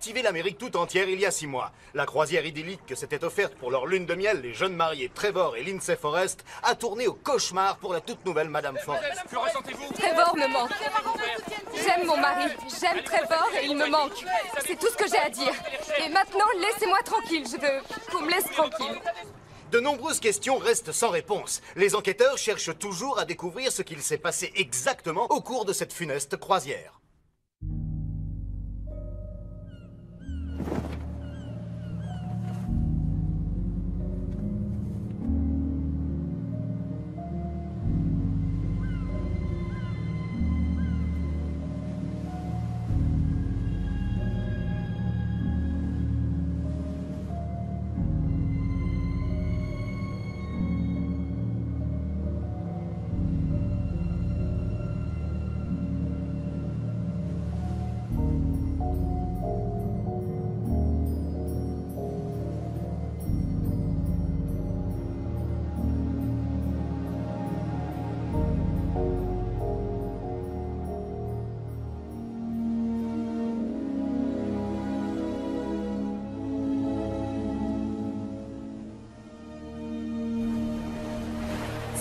captivé l'Amérique tout entière il y a 6 mois. La croisière idyllique que s'était offerte pour leur lune de miel, les jeunes mariés Trevor et Lindsay Forrest, a tourné au cauchemar pour la toute nouvelle Madame Forrest. Que ressentez-vous? Trevor me manque. J'aime mon mari, j'aime Trevor et il me manque. C'est tout ce que j'ai à dire. Et maintenant, laissez-moi tranquille, je veux qu'on me laisse tranquille. De nombreuses questions restent sans réponse. Les enquêteurs cherchent toujours à découvrir ce qu'il s'est passé exactement au cours de cette funeste croisière.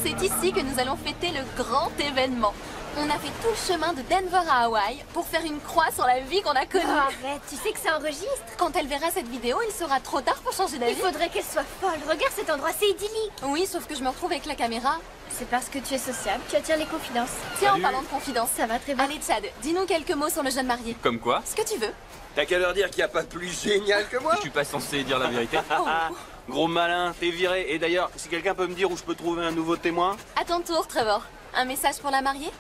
C'est ici que nous allons fêter le grand événement. On a fait tout le chemin de Denver à Hawaï pour faire une croix sur la vie qu'on a connue. Oh, arrête, tu sais que ça enregistre. Quand elle verra cette vidéo, il sera trop tard pour changer d'avis. Il faudrait qu'elle soit folle. Regarde cet endroit, c'est idyllique. Oui, sauf que je me retrouve avec la caméra. C'est parce que tu es sociable, tu attires les confidences. Tiens, en parlant de confidence. Ça va très bien. Allez, Chad, dis-nous quelques mots sur le jeune marié. Comme quoi? Ce que tu veux. T'as qu'à leur dire qu'il n'y a pas plus génial que moi. Je suis pas censé dire la vérité. Gros malin, t'es viré. Et d'ailleurs, si quelqu'un peut me dire où je peux trouver un nouveau témoin. À ton tour, Trevor. Un message pour la mariée?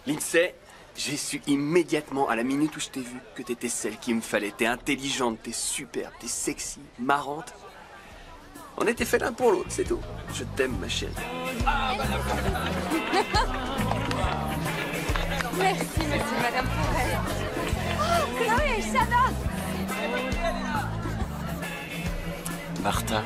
Lindsay, j'ai su immédiatement, à la minute où je t'ai vu, que t'étais celle qu'il me fallait. T'es intelligente, t'es superbe, t'es sexy, marrante. On était faits l'un pour l'autre, c'est tout. Je t'aime, ma chérie. Merci, monsieur, madame Forrest. Oh, Chloé, Shanna! Martha,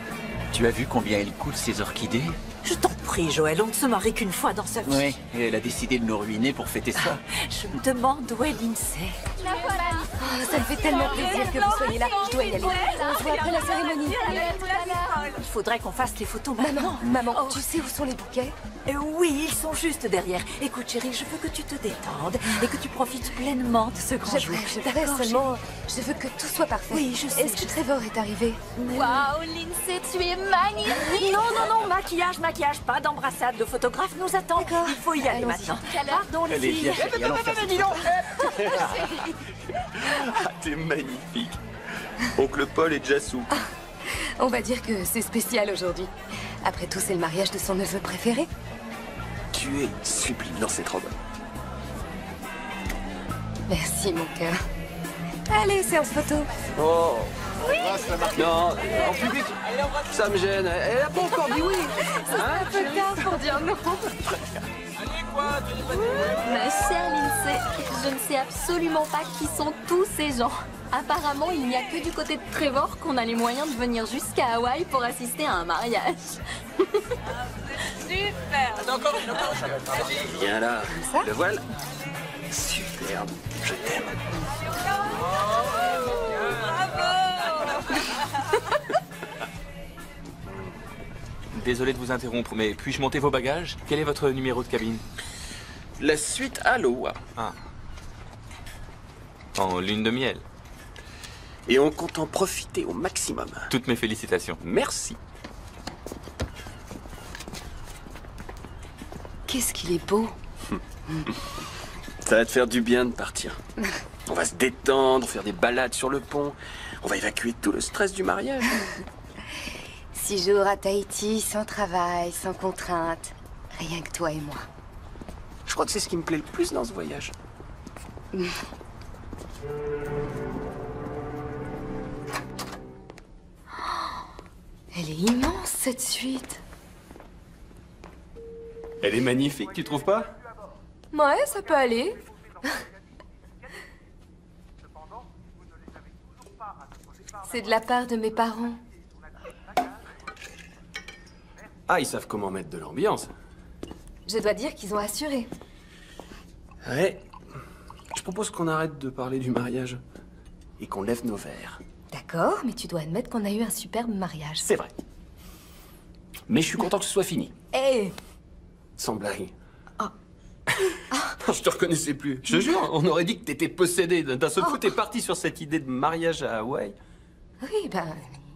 tu as vu combien elles coûtent ces orchidées? Je t'en prie, Joël, on ne se marie qu'une fois dans sa vie. Oui, et elle a décidé de nous ruiner pour fêter ça. Je me demande où est Lindsay. Oh, ça me fait tellement plaisir que vous soyez là. Je dois y aller. On se voit après la cérémonie. Il faudrait qu'on fasse les photos maintenant. Maman, tu sais où sont les bouquets? Oui, ils sont juste derrière. Écoute, chérie, je veux que tu te détendes et que tu profites pleinement de ce grand jour. Je ferai seulement... Je veux que tout soit parfait. Oui, je sais. Est-ce que Trevor est arrivé? Waouh, Lindsay, tu es magnifique! Non, maquillage, pas d'embrassade. Le photographe nous attend. Il faut y aller maintenant. Pardon, les filles. Dis donc. Ah, t'es magnifique. Oncle Paul est déjà sous. On va dire que c'est spécial aujourd'hui. Après tout, c'est le mariage de son neveu préféré. Tu es sublime dans cette robe. Merci, mon cœur. Allez, séance photo. Oh. Non, en public, ça me gêne. Elle a pas encore dit oui. C'est un peu tard pour dire non. Ma chère Lindsay, je ne sais absolument pas qui sont tous ces gens. Apparemment, il n'y a que du côté de Trevor qu'on a les moyens de venir jusqu'à Hawaï pour assister à un mariage. Super. Viens là, le voile. Superbe, je t'aime. Désolé de vous interrompre, mais puis-je monter vos bagages? Quel est votre numéro de cabine? La suite à l'eau. Ah. En lune de miel. Et on compte en profiter au maximum. Toutes mes félicitations. Merci. Qu'est-ce qu'il est beau. Ça va te faire du bien de partir. On va se détendre, faire des balades sur le pont. On va évacuer tout le stress du mariage. 6 jours à Tahiti, sans travail, sans contrainte. Rien que toi et moi. Je crois que c'est ce qui me plaît le plus dans ce voyage. Elle est immense, cette suite. Elle est magnifique, tu trouves pas? Ouais, ça peut aller. C'est de la part de mes parents. Ah, ils savent comment mettre de l'ambiance. Je dois dire qu'ils ont assuré. Ouais. Je propose qu'on arrête de parler du mariage. et qu'on lève nos verres. D'accord, mais tu dois admettre qu'on a eu un superbe mariage. C'est vrai. Mais je suis content que ce soit fini. Hé Sans blague. Je te reconnaissais plus. Je te jure, on aurait dit que t'étais possédé. D'un seul coup, t'es parti sur cette idée de mariage à Hawaï. Oui, ben,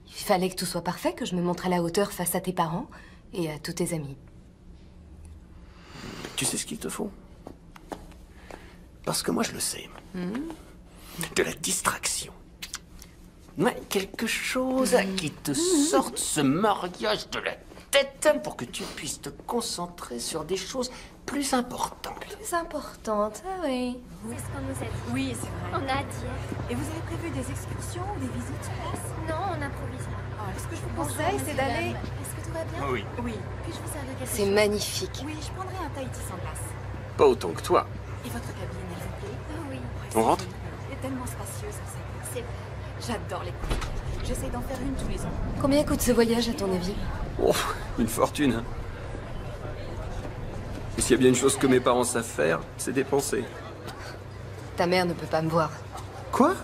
il fallait que tout soit parfait, que je me montre à la hauteur face à tes parents et à tous tes amis. Tu sais ce qu'il te faut? Parce que moi, je le sais. De la distraction. Ouais, quelque chose qui te sorte ce mariage de la tête pour que tu puisses te concentrer sur des choses plus importantes. Plus importante, ah oui. C'est ce qu'on nous a dit. Oui, c'est vrai. On a dit. Et vous avez prévu des excursions ou des visites sur place? Non, on improvisera. Ce que je vous Bonjour, conseille, c'est monsieur, d'aller... dame. Est-ce que tout va bien? Oui. Oui, Puis-je vous servir quelque C'est chose? magnifique. oui, je prendrai un Tahiti sans glace. Pas autant que toi. Et votre cabine, elle vous plaît? Ah oui, On rentre? Elle est tellement spacieuse, c'est... c'est vrai. J'adore les couples. J'essaye d'en faire une tous les ans. Combien coûte ce voyage, à ton avis? Oh, une fortune. Hein. Et s'il y a bien une chose que mes parents savent faire, c'est dépenser. Ta mère ne peut pas me voir. Quoi?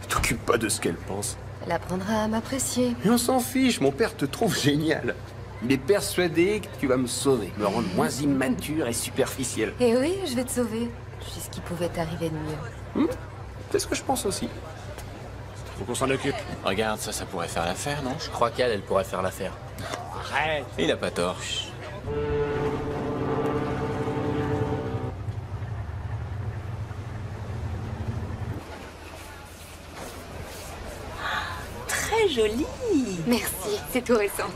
T'occupe pas de ce qu'elle pense. Elle apprendra à m'apprécier. Mais on s'en fiche, mon père te trouve génial. Il est persuadé que tu vas me sauver, me rendre moins immature et superficielle. Et oui, je vais te sauver. Je suis ce qui pouvait t'arriver de mieux. C'est ce que je pense aussi. Faut qu'on s'en occupe. Regarde, ça pourrait faire l'affaire, non? Je crois qu'elle pourrait faire l'affaire. Arrête. Il a pas tort. Très jolie. Merci, c'est tout récent.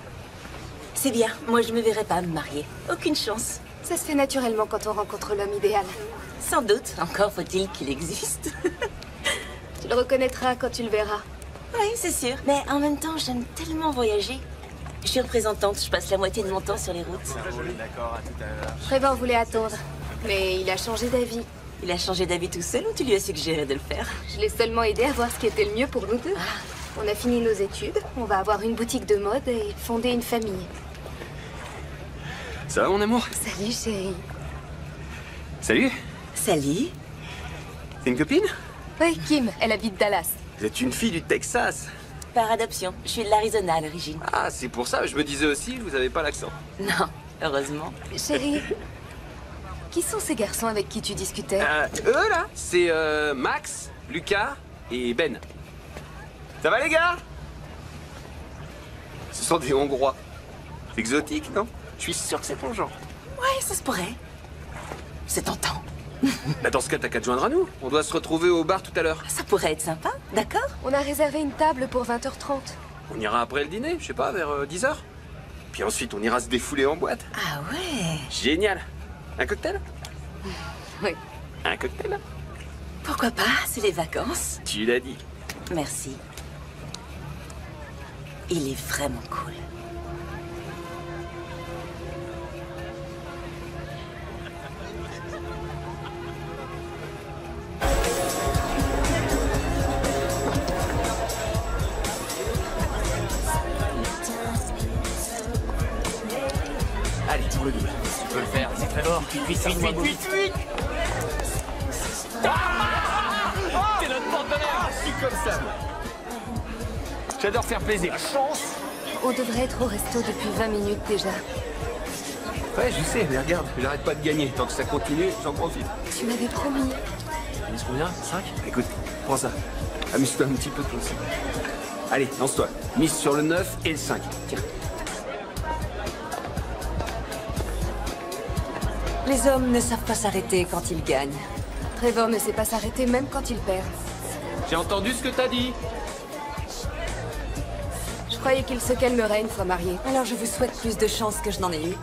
C'est bien, moi je me verrais pas me marier. Aucune chance. Ça se fait naturellement quand on rencontre l'homme idéal. Sans doute, encore faut-il qu'il existe. Tu le reconnaîtras quand tu le verras. Oui, c'est sûr. Mais en même temps, j'aime tellement voyager. Je suis représentante, je passe la moitié de mon temps sur les routes. Trevor voulait attendre, mais il a changé d'avis. Il a changé d'avis tout seul ou tu lui as suggéré de le faire? Je l'ai seulement aidé à voir ce qui était le mieux pour nous deux. On a fini nos études, on va avoir une boutique de mode et fonder une famille. Ça va, mon amour? Salut, chérie. Salut. Salut. C'est une copine? Oui, Kim, elle habite Dallas. Vous êtes une fille du Texas. Par adoption. Je suis de l'Arizona à l'origine. Ah, c'est pour ça, je me disais aussi, vous avez pas l'accent. Non, heureusement. Chérie, qui sont ces garçons avec qui tu discutais? Eux, là, c'est Max, Lucas et Ben. Ça va, les gars? Ce sont des Hongrois. C'est exotique, non? Je suis sûr que c'est ton genre. Ouais, ça se pourrait. C'est tentant. Bah, dans ce cas, t'as qu'à te joindre à nous. On doit se retrouver au bar tout à l'heure. Ça pourrait être sympa, d'accord? On a réservé une table pour 20h30. On ira après le dîner, je sais pas, vers 10h. Puis ensuite, on ira se défouler en boîte. Ah ouais. Génial. Un cocktail? Oui. Un cocktail? Pourquoi pas, c'est les vacances. Tu l'as dit. Merci. Il est vraiment cool. Allez, pour le double. Tu peux le faire, c'est Trevor. Vite. C'est notre partenaire. Je suis comme ça, moi. J'adore faire plaisir. On devrait être au resto depuis 20 minutes déjà. Ouais, je sais, mais regarde, j'arrête pas de gagner. Tant que ça continue, j'en profite. Tu m'avais promis. On se combien? 5? Écoute, prends ça. Amuse-toi un petit peu toi aussi. Allez, lance-toi. Mise sur le 9 et le 5. Tiens. Les hommes ne savent pas s'arrêter quand ils gagnent. Trevor ne sait pas s'arrêter même quand il perd. J'ai entendu ce que t'as dit. Je croyais qu'il se calmerait une fois marié. Alors je vous souhaite plus de chance que je n'en ai eu.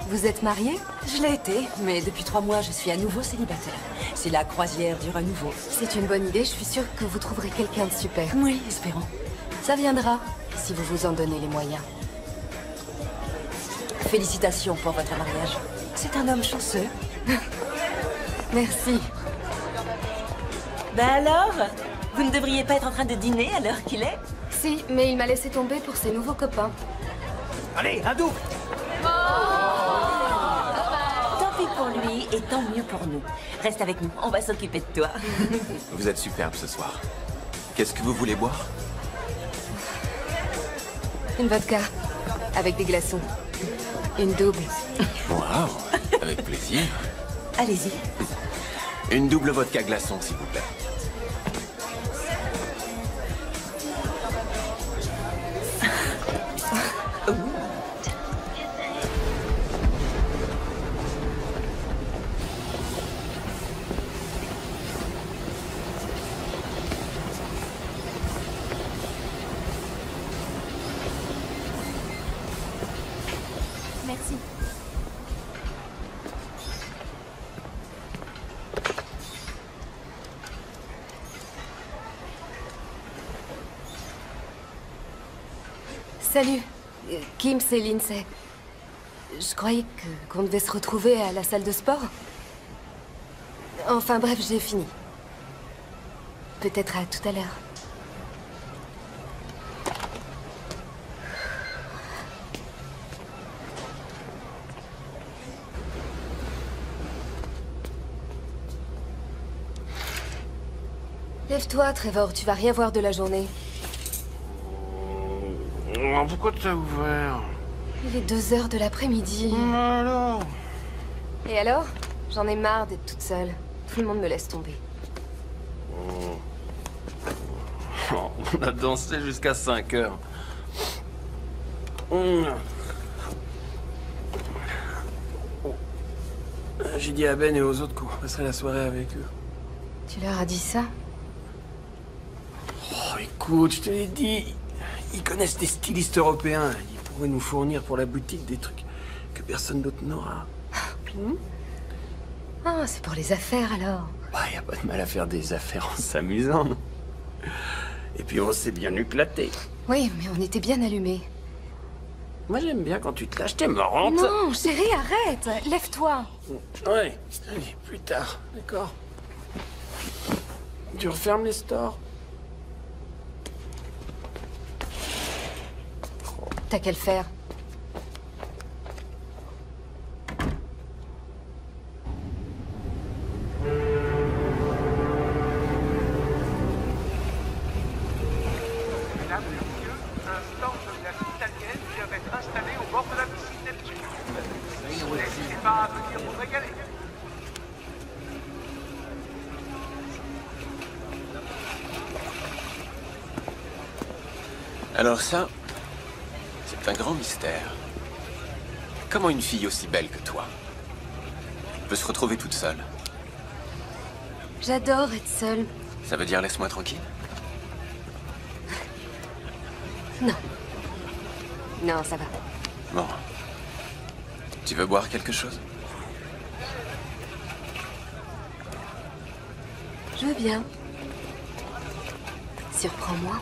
Vous êtes mariés? Je l'ai été, mais depuis 3 mois, je suis à nouveau célibataire. Si la croisière dure à nouveau. C'est une bonne idée, je suis sûre que vous trouverez quelqu'un de super. Oui, espérons. Ça viendra, si vous vous en donnez les moyens. Félicitations pour votre mariage. C'est un homme chanceux. Merci. Ben alors, vous ne devriez pas être en train de dîner à l'heure qu'il est? Si, mais il m'a laissé tomber pour ses nouveaux copains. Allez, un double. Tant pis pour lui et tant mieux pour nous. Reste avec nous, on va s'occuper de toi. Vous êtes superbe ce soir. Qu'est-ce que vous voulez boire? Une vodka. Avec des glaçons. Une double. Waouh, avec plaisir. Allez-y. Une double vodka glaçon, s'il vous plaît. Merci. Salut. Kim, c'est Lindsay. Je croyais qu'on devait se retrouver à la salle de sport. Enfin bref, j'ai fini. Peut-être à tout à l'heure. Lève-toi, Trevor, tu vas rien voir de la journée. Pourquoi t'as ouvert? Il est 2 heures de l'après-midi. Alors? Et alors? J'en ai marre d'être toute seule. Tout le monde me laisse tomber. On a dansé jusqu'à 5 heures. J'ai dit à Ben et aux autres qu'on passerait la soirée avec eux. Tu leur as dit ça? Oh, écoute, je te l'ai dit. Ils connaissent des stylistes européens. Ils pourraient nous fournir pour la boutique des trucs que personne d'autre n'aura. Ah, c'est pour les affaires alors. Bah, y a pas de mal à faire des affaires en s'amusant, non? Et puis on s'est bien éclaté. Oui, mais on était bien allumés. Moi j'aime bien quand tu te lâches, t'es marrante. Non, chérie, arrête. Lève-toi. Ouais, allez, plus tard, d'accord. Tu refermes les stores. T'as qu'à le faire. Mesdames et messieurs, un stand de la italienne vient d'être installé au bord de la piscine Neptune. N'hésitez pas à venir vous régaler. Alors ça, c'est un grand mystère. Comment une fille aussi belle que toi peut se retrouver toute seule? J'adore être seule. Ça veut dire laisse-moi tranquille? Non. Non, ça va. Bon. Tu veux boire quelque chose? Je veux bien. Surprends-moi.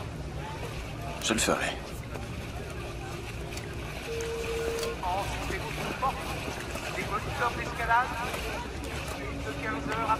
Je le ferai. Ensuite, vous porte des moniteurs d'escalade de 15h à 20h.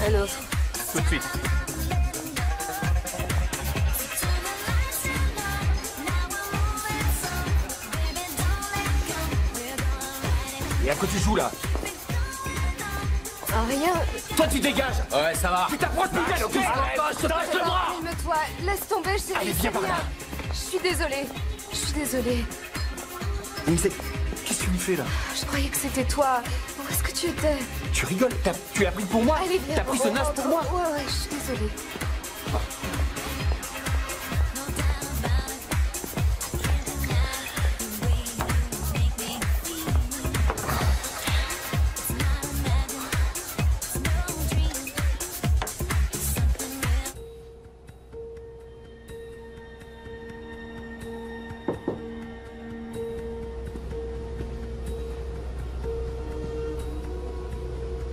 Un autre. Tout de suite. Et à quoi tu joues là? Rien. Toi tu dégages. Ouais, ça va. Tu t'approches plus d'elle, ok? Arrête, je te passe le bras. Calme-toi. Laisse tomber, chérie. Allez, viens par là. Je suis désolée. Je suis désolée. Lindsay, qu'est-ce que tu me fais là? Je croyais que c'était toi. Où est-ce que tu étais? Tu rigoles? Tu l'as pris pour moi? Allez, viens. T'as pris ce naze pour moi? Ouais, je suis désolée.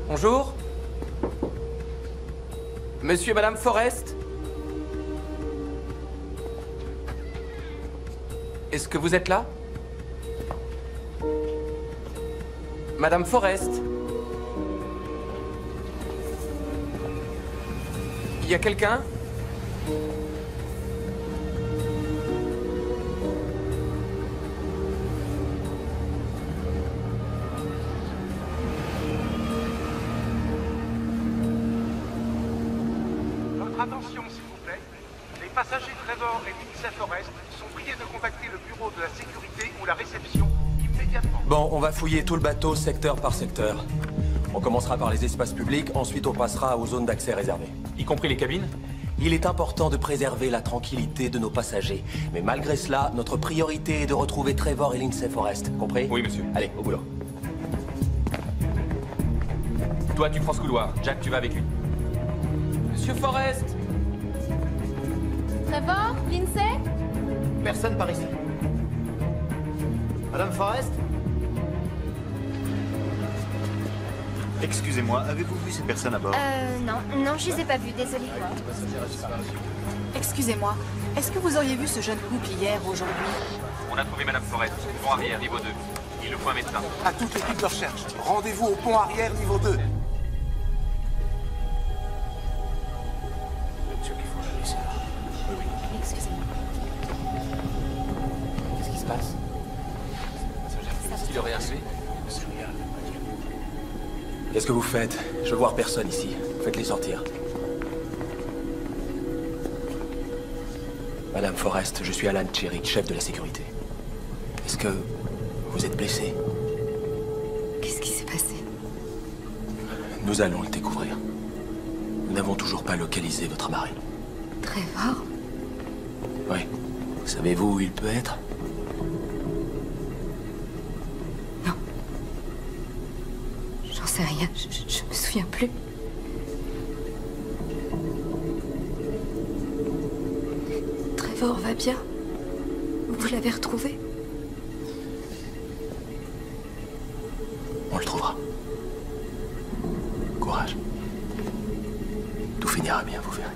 Bonjour. Monsieur et Madame Forrest? Est-ce que vous êtes là? Madame Forrest? Il y a quelqu'un? Votre attention, s'il vous plaît. Les passagers Trevor et Lindsay Forrest sont priés de contacter le bureau de la sécurité ou la réception immédiatement. Bon, on va fouiller tout le bateau secteur par secteur. On commencera par les espaces publics, ensuite on passera aux zones d'accès réservées. Y compris les cabines? Il est important de préserver la tranquillité de nos passagers. Mais malgré cela, notre priorité est de retrouver Trevor et Lindsay Forrest. Compris? Oui, monsieur. Allez, au boulot. Toi, tu prends ce couloir. Jack, tu vas avec lui. Monsieur Forrest? Trevor? Lindsay? Personne par ici. Madame Forrest? Excusez-moi, avez-vous vu ces personnes à bord? Non, je les ai pas vus, désolée. Excusez-moi, est-ce que vous auriez vu ce jeune couple hier, aujourd'hui? On a trouvé Madame Forrest, pont arrière, niveau 2. Il nous faut un médecin. À toute l'équipe de recherche, rendez-vous au pont arrière, niveau 2. Excusez-moi. Qu'est-ce qui se passe? Est-ce qu'il aurait assez? Qu'est-ce que vous faites? Je veux voir personne ici. Faites-les sortir. Madame Forrest, je suis Alan Cherrick, chef de la sécurité. Est-ce que vous êtes blessé? Qu'est-ce qui s'est passé? Nous allons le découvrir. Nous n'avons toujours pas localisé votre mari. Trevor? Oui. Savez-vous où il peut être? J'en sais rien, je me souviens plus. Trevor va bien? Vous l'avez retrouvé? On le trouvera. Courage. Tout finira bien, vous verrez.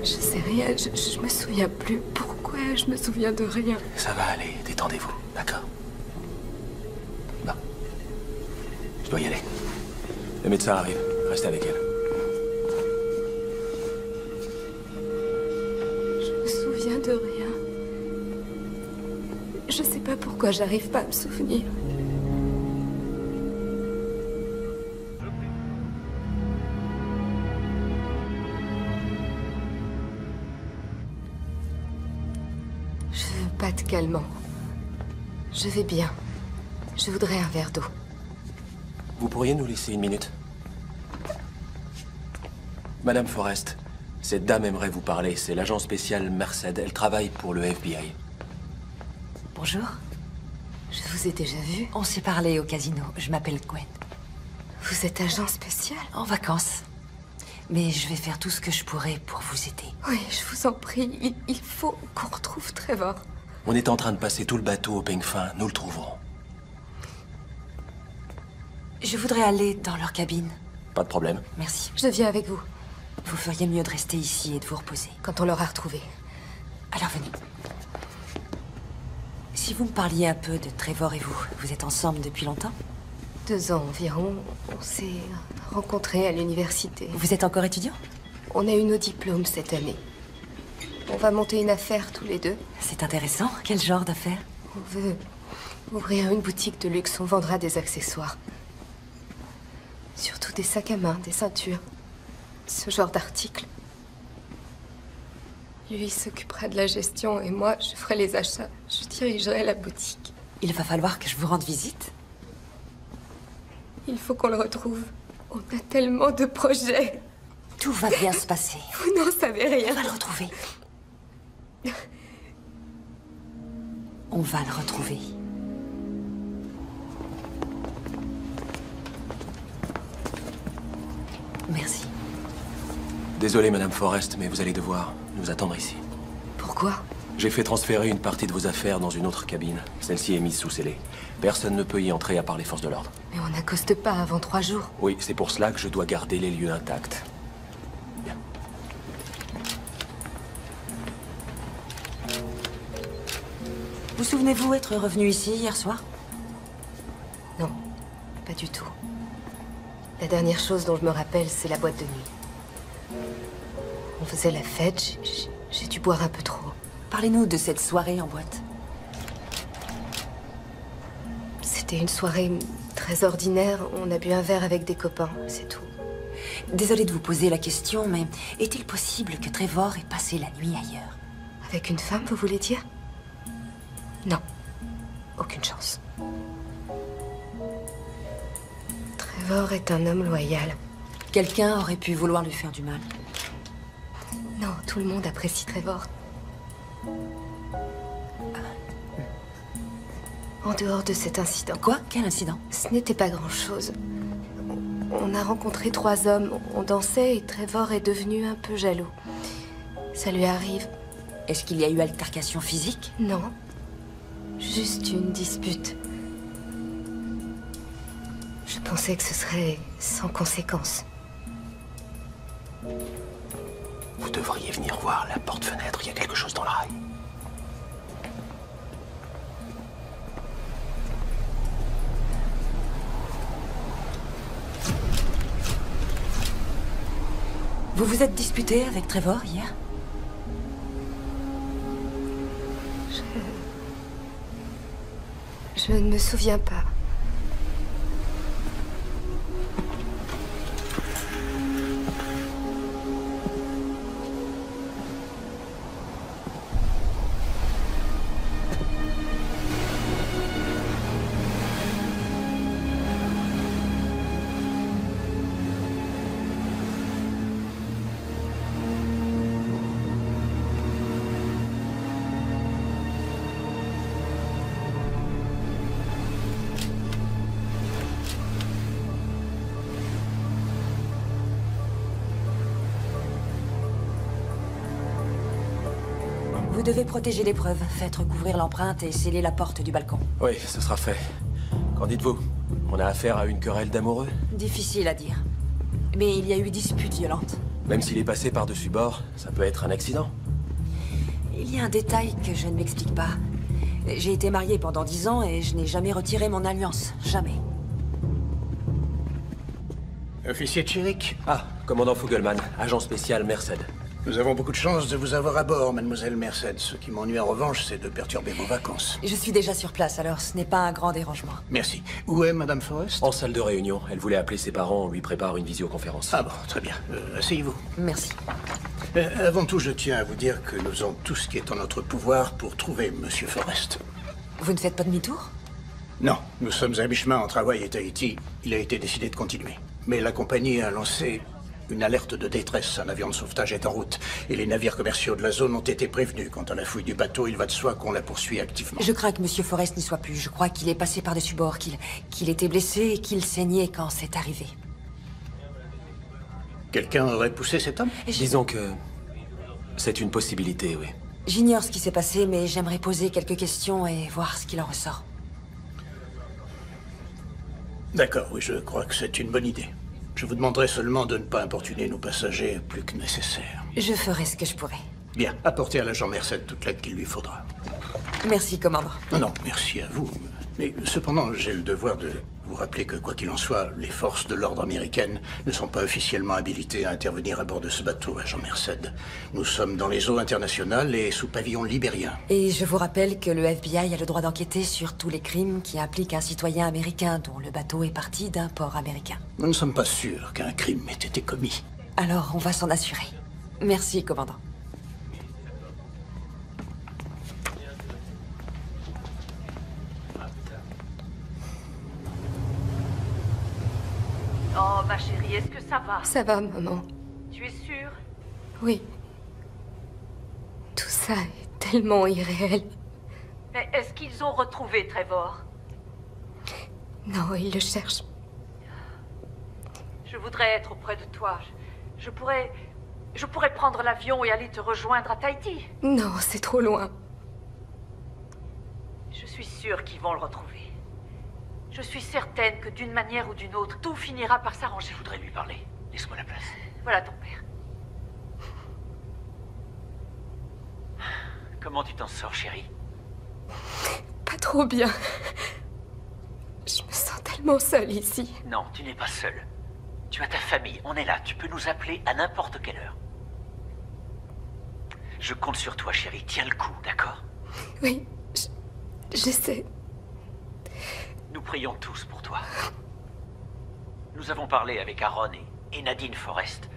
Je sais rien, je me souviens plus. Pourquoi je me souviens de rien? Ça va aller, détendez-vous, d'accord? Bon. Je dois y aller. Le médecin arrive, restez avec elle. Je me souviens de rien. Je sais pas pourquoi j'arrive pas à me souvenir. Je veux pas de calmant. Je vais bien. Je voudrais un verre d'eau. Vous pourriez nous laisser une minute? Madame Forrest, cette dame aimerait vous parler. C'est l'agent spécial Merced. Elle travaille pour le FBI. Bonjour. Je vous ai déjà vu. On s'est parlé au casino. Je m'appelle Gwen. Vous êtes agent spécial? En vacances. Mais je vais faire tout ce que je pourrai pour vous aider. Oui, je vous en prie. Il faut qu'on retrouve Trevor. On est en train de passer tout le bateau au peigne fin. Nous le trouverons. Je voudrais aller dans leur cabine. Pas de problème. Merci. Je viens avec vous. Vous feriez mieux de rester ici et de vous reposer. Quand on l'aura retrouvé. Alors venez. Si vous me parliez un peu de Trevor et vous, vous êtes ensemble depuis longtemps? 2 ans environ. On s'est rencontrés à l'université. Vous êtes encore étudiant? On a eu nos diplômes cette année. On va monter une affaire tous les deux. C'est intéressant. Quel genre d'affaire? On veut ouvrir une boutique de luxe. On vendra des accessoires. Surtout des sacs à main, des ceintures. Ce genre d'articles. Lui s'occupera de la gestion et moi, je ferai les achats. Je dirigerai la boutique. Il va falloir que je vous rende visite. Il faut qu'on le retrouve. On a tellement de projets. Tout va bien se passer. Vous n'en savez rien. On va le retrouver. On va le retrouver. Merci. Désolé, Madame Forrest, mais vous allez devoir nous attendre ici. Pourquoi? J'ai fait transférer une partie de vos affaires dans une autre cabine. Celle-ci est mise sous scellé. Personne ne peut y entrer à part les forces de l'ordre. Mais on n'accoste pas avant 3 jours. Oui, c'est pour cela que je dois garder les lieux intacts. Vous souvenez-vous être revenu ici hier soir? Non, pas du tout. La dernière chose dont je me rappelle, c'est la boîte de nuit. On faisait la fête, j'ai dû boire un peu trop. Parlez-nous de cette soirée en boîte. C'était une soirée très ordinaire. On a bu un verre avec des copains, c'est tout. Désolée de vous poser la question, mais est-il possible que Trevor ait passé la nuit ailleurs? Avec une femme, vous voulez dire? Non. Aucune chance. Trevor est un homme loyal. Quelqu'un aurait pu vouloir lui faire du mal. Non, tout le monde apprécie Trevor. En dehors de cet incident. Quoi? Quel incident? Ce n'était pas grand-chose. On a rencontré 3 hommes. On dansait et Trevor est devenu un peu jaloux. Ça lui arrive. Est-ce qu'il y a eu altercation physique? Non. Juste une dispute. Je pensais que ce serait sans conséquence. Vous devriez venir voir la porte-fenêtre, il y a quelque chose dans le rail. Vous vous êtes disputé avec Trevor hier? Je ne me souviens pas. Vous devez protéger les preuves. Faites recouvrir l'empreinte et sceller la porte du balcon. Oui, ce sera fait. Qu'en dites-vous? On a affaire à une querelle d'amoureux? Difficile à dire. Mais il y a eu dispute violente. Même s'il est passé par-dessus bord, ça peut être un accident. Il y a un détail que je ne m'explique pas. J'ai été mariée pendant 10 ans et je n'ai jamais retiré mon alliance. Jamais. Officier Chirik. Ah, commandant Fogelman, agent spécial Merced. Nous avons beaucoup de chance de vous avoir à bord, mademoiselle Merced. Ce qui m'ennuie en revanche, c'est de perturber vos vacances. Je suis déjà sur place, alors ce n'est pas un grand dérangement. Merci. Où est madame Forrest? En salle de réunion. Elle voulait appeler ses parents, on lui prépare une visioconférence. Ah bon, très bien. Asseyez-vous. Merci. Avant tout, je tiens à vous dire que nous faisons tout ce qui est en notre pouvoir pour trouver monsieur Forrest. Vous ne faites pas demi-tour? Non, nous sommes à mi-chemin entre Hawaï et Tahiti. Il a été décidé de continuer. Mais la compagnie a lancé une alerte de détresse. Un avion de sauvetage est en route. Et les navires commerciaux de la zone ont été prévenus. Quant à la fouille du bateau, il va de soi qu'on la poursuit activement. Je crains que monsieur Forrest n'y soit plus. Je crois qu'il est passé par-dessus bord, qu'il était blessé et qu'il saignait quand c'est arrivé. Quelqu'un aurait poussé cet homme? Disons que c'est une possibilité, oui. J'ignore ce qui s'est passé, mais j'aimerais poser quelques questions et voir ce qu'il en ressort. D'accord, oui, je crois que c'est une bonne idée. Je vous demanderai seulement de ne pas importuner nos passagers plus que nécessaire. Je ferai ce que je pourrai. Bien, apportez à l'agent Merced toute l'aide qu'il lui faudra. Merci, commandant. Non, merci à vous. Mais cependant, j'ai le devoir de vous rappeler que, quoi qu'il en soit, les forces de l'ordre américaines ne sont pas officiellement habilitées à intervenir à bord de ce bateau, agent Merced. Nous sommes dans les eaux internationales et sous pavillon libérien. Et je vous rappelle que le FBI a le droit d'enquêter sur tous les crimes qui impliquent un citoyen américain dont le bateau est parti d'un port américain. Nous ne sommes pas sûrs qu'un crime ait été commis. Alors, on va s'en assurer. Merci, commandant. Oh, ma chérie, est-ce que ça va? Ça va, maman. Tu es sûre? Oui. Tout ça est tellement irréel. Mais est-ce qu'ils ont retrouvé Trevor? Non, ils le cherchent. Je voudrais être auprès de toi. Je pourrais prendre l'avion et aller te rejoindre à Tahiti. Non, c'est trop loin. Je suis sûre qu'ils vont le retrouver. Je suis certaine que d'une manière ou d'une autre, tout finira par s'arranger. Je voudrais lui parler. Laisse-moi la place. Voilà ton père. Comment tu t'en sors, chérie? trop bien. Je me sens tellement seule ici. Non, tu n'es pas seule. Tu as ta famille, on est là. Tu peux nous appeler à n'importe quelle heure. Je compte sur toi, chérie. Tiens le coup, d'accord? Oui, je sais. Nous prions tous pour toi. Nous avons parlé avec Aaron et Nadine Forrest.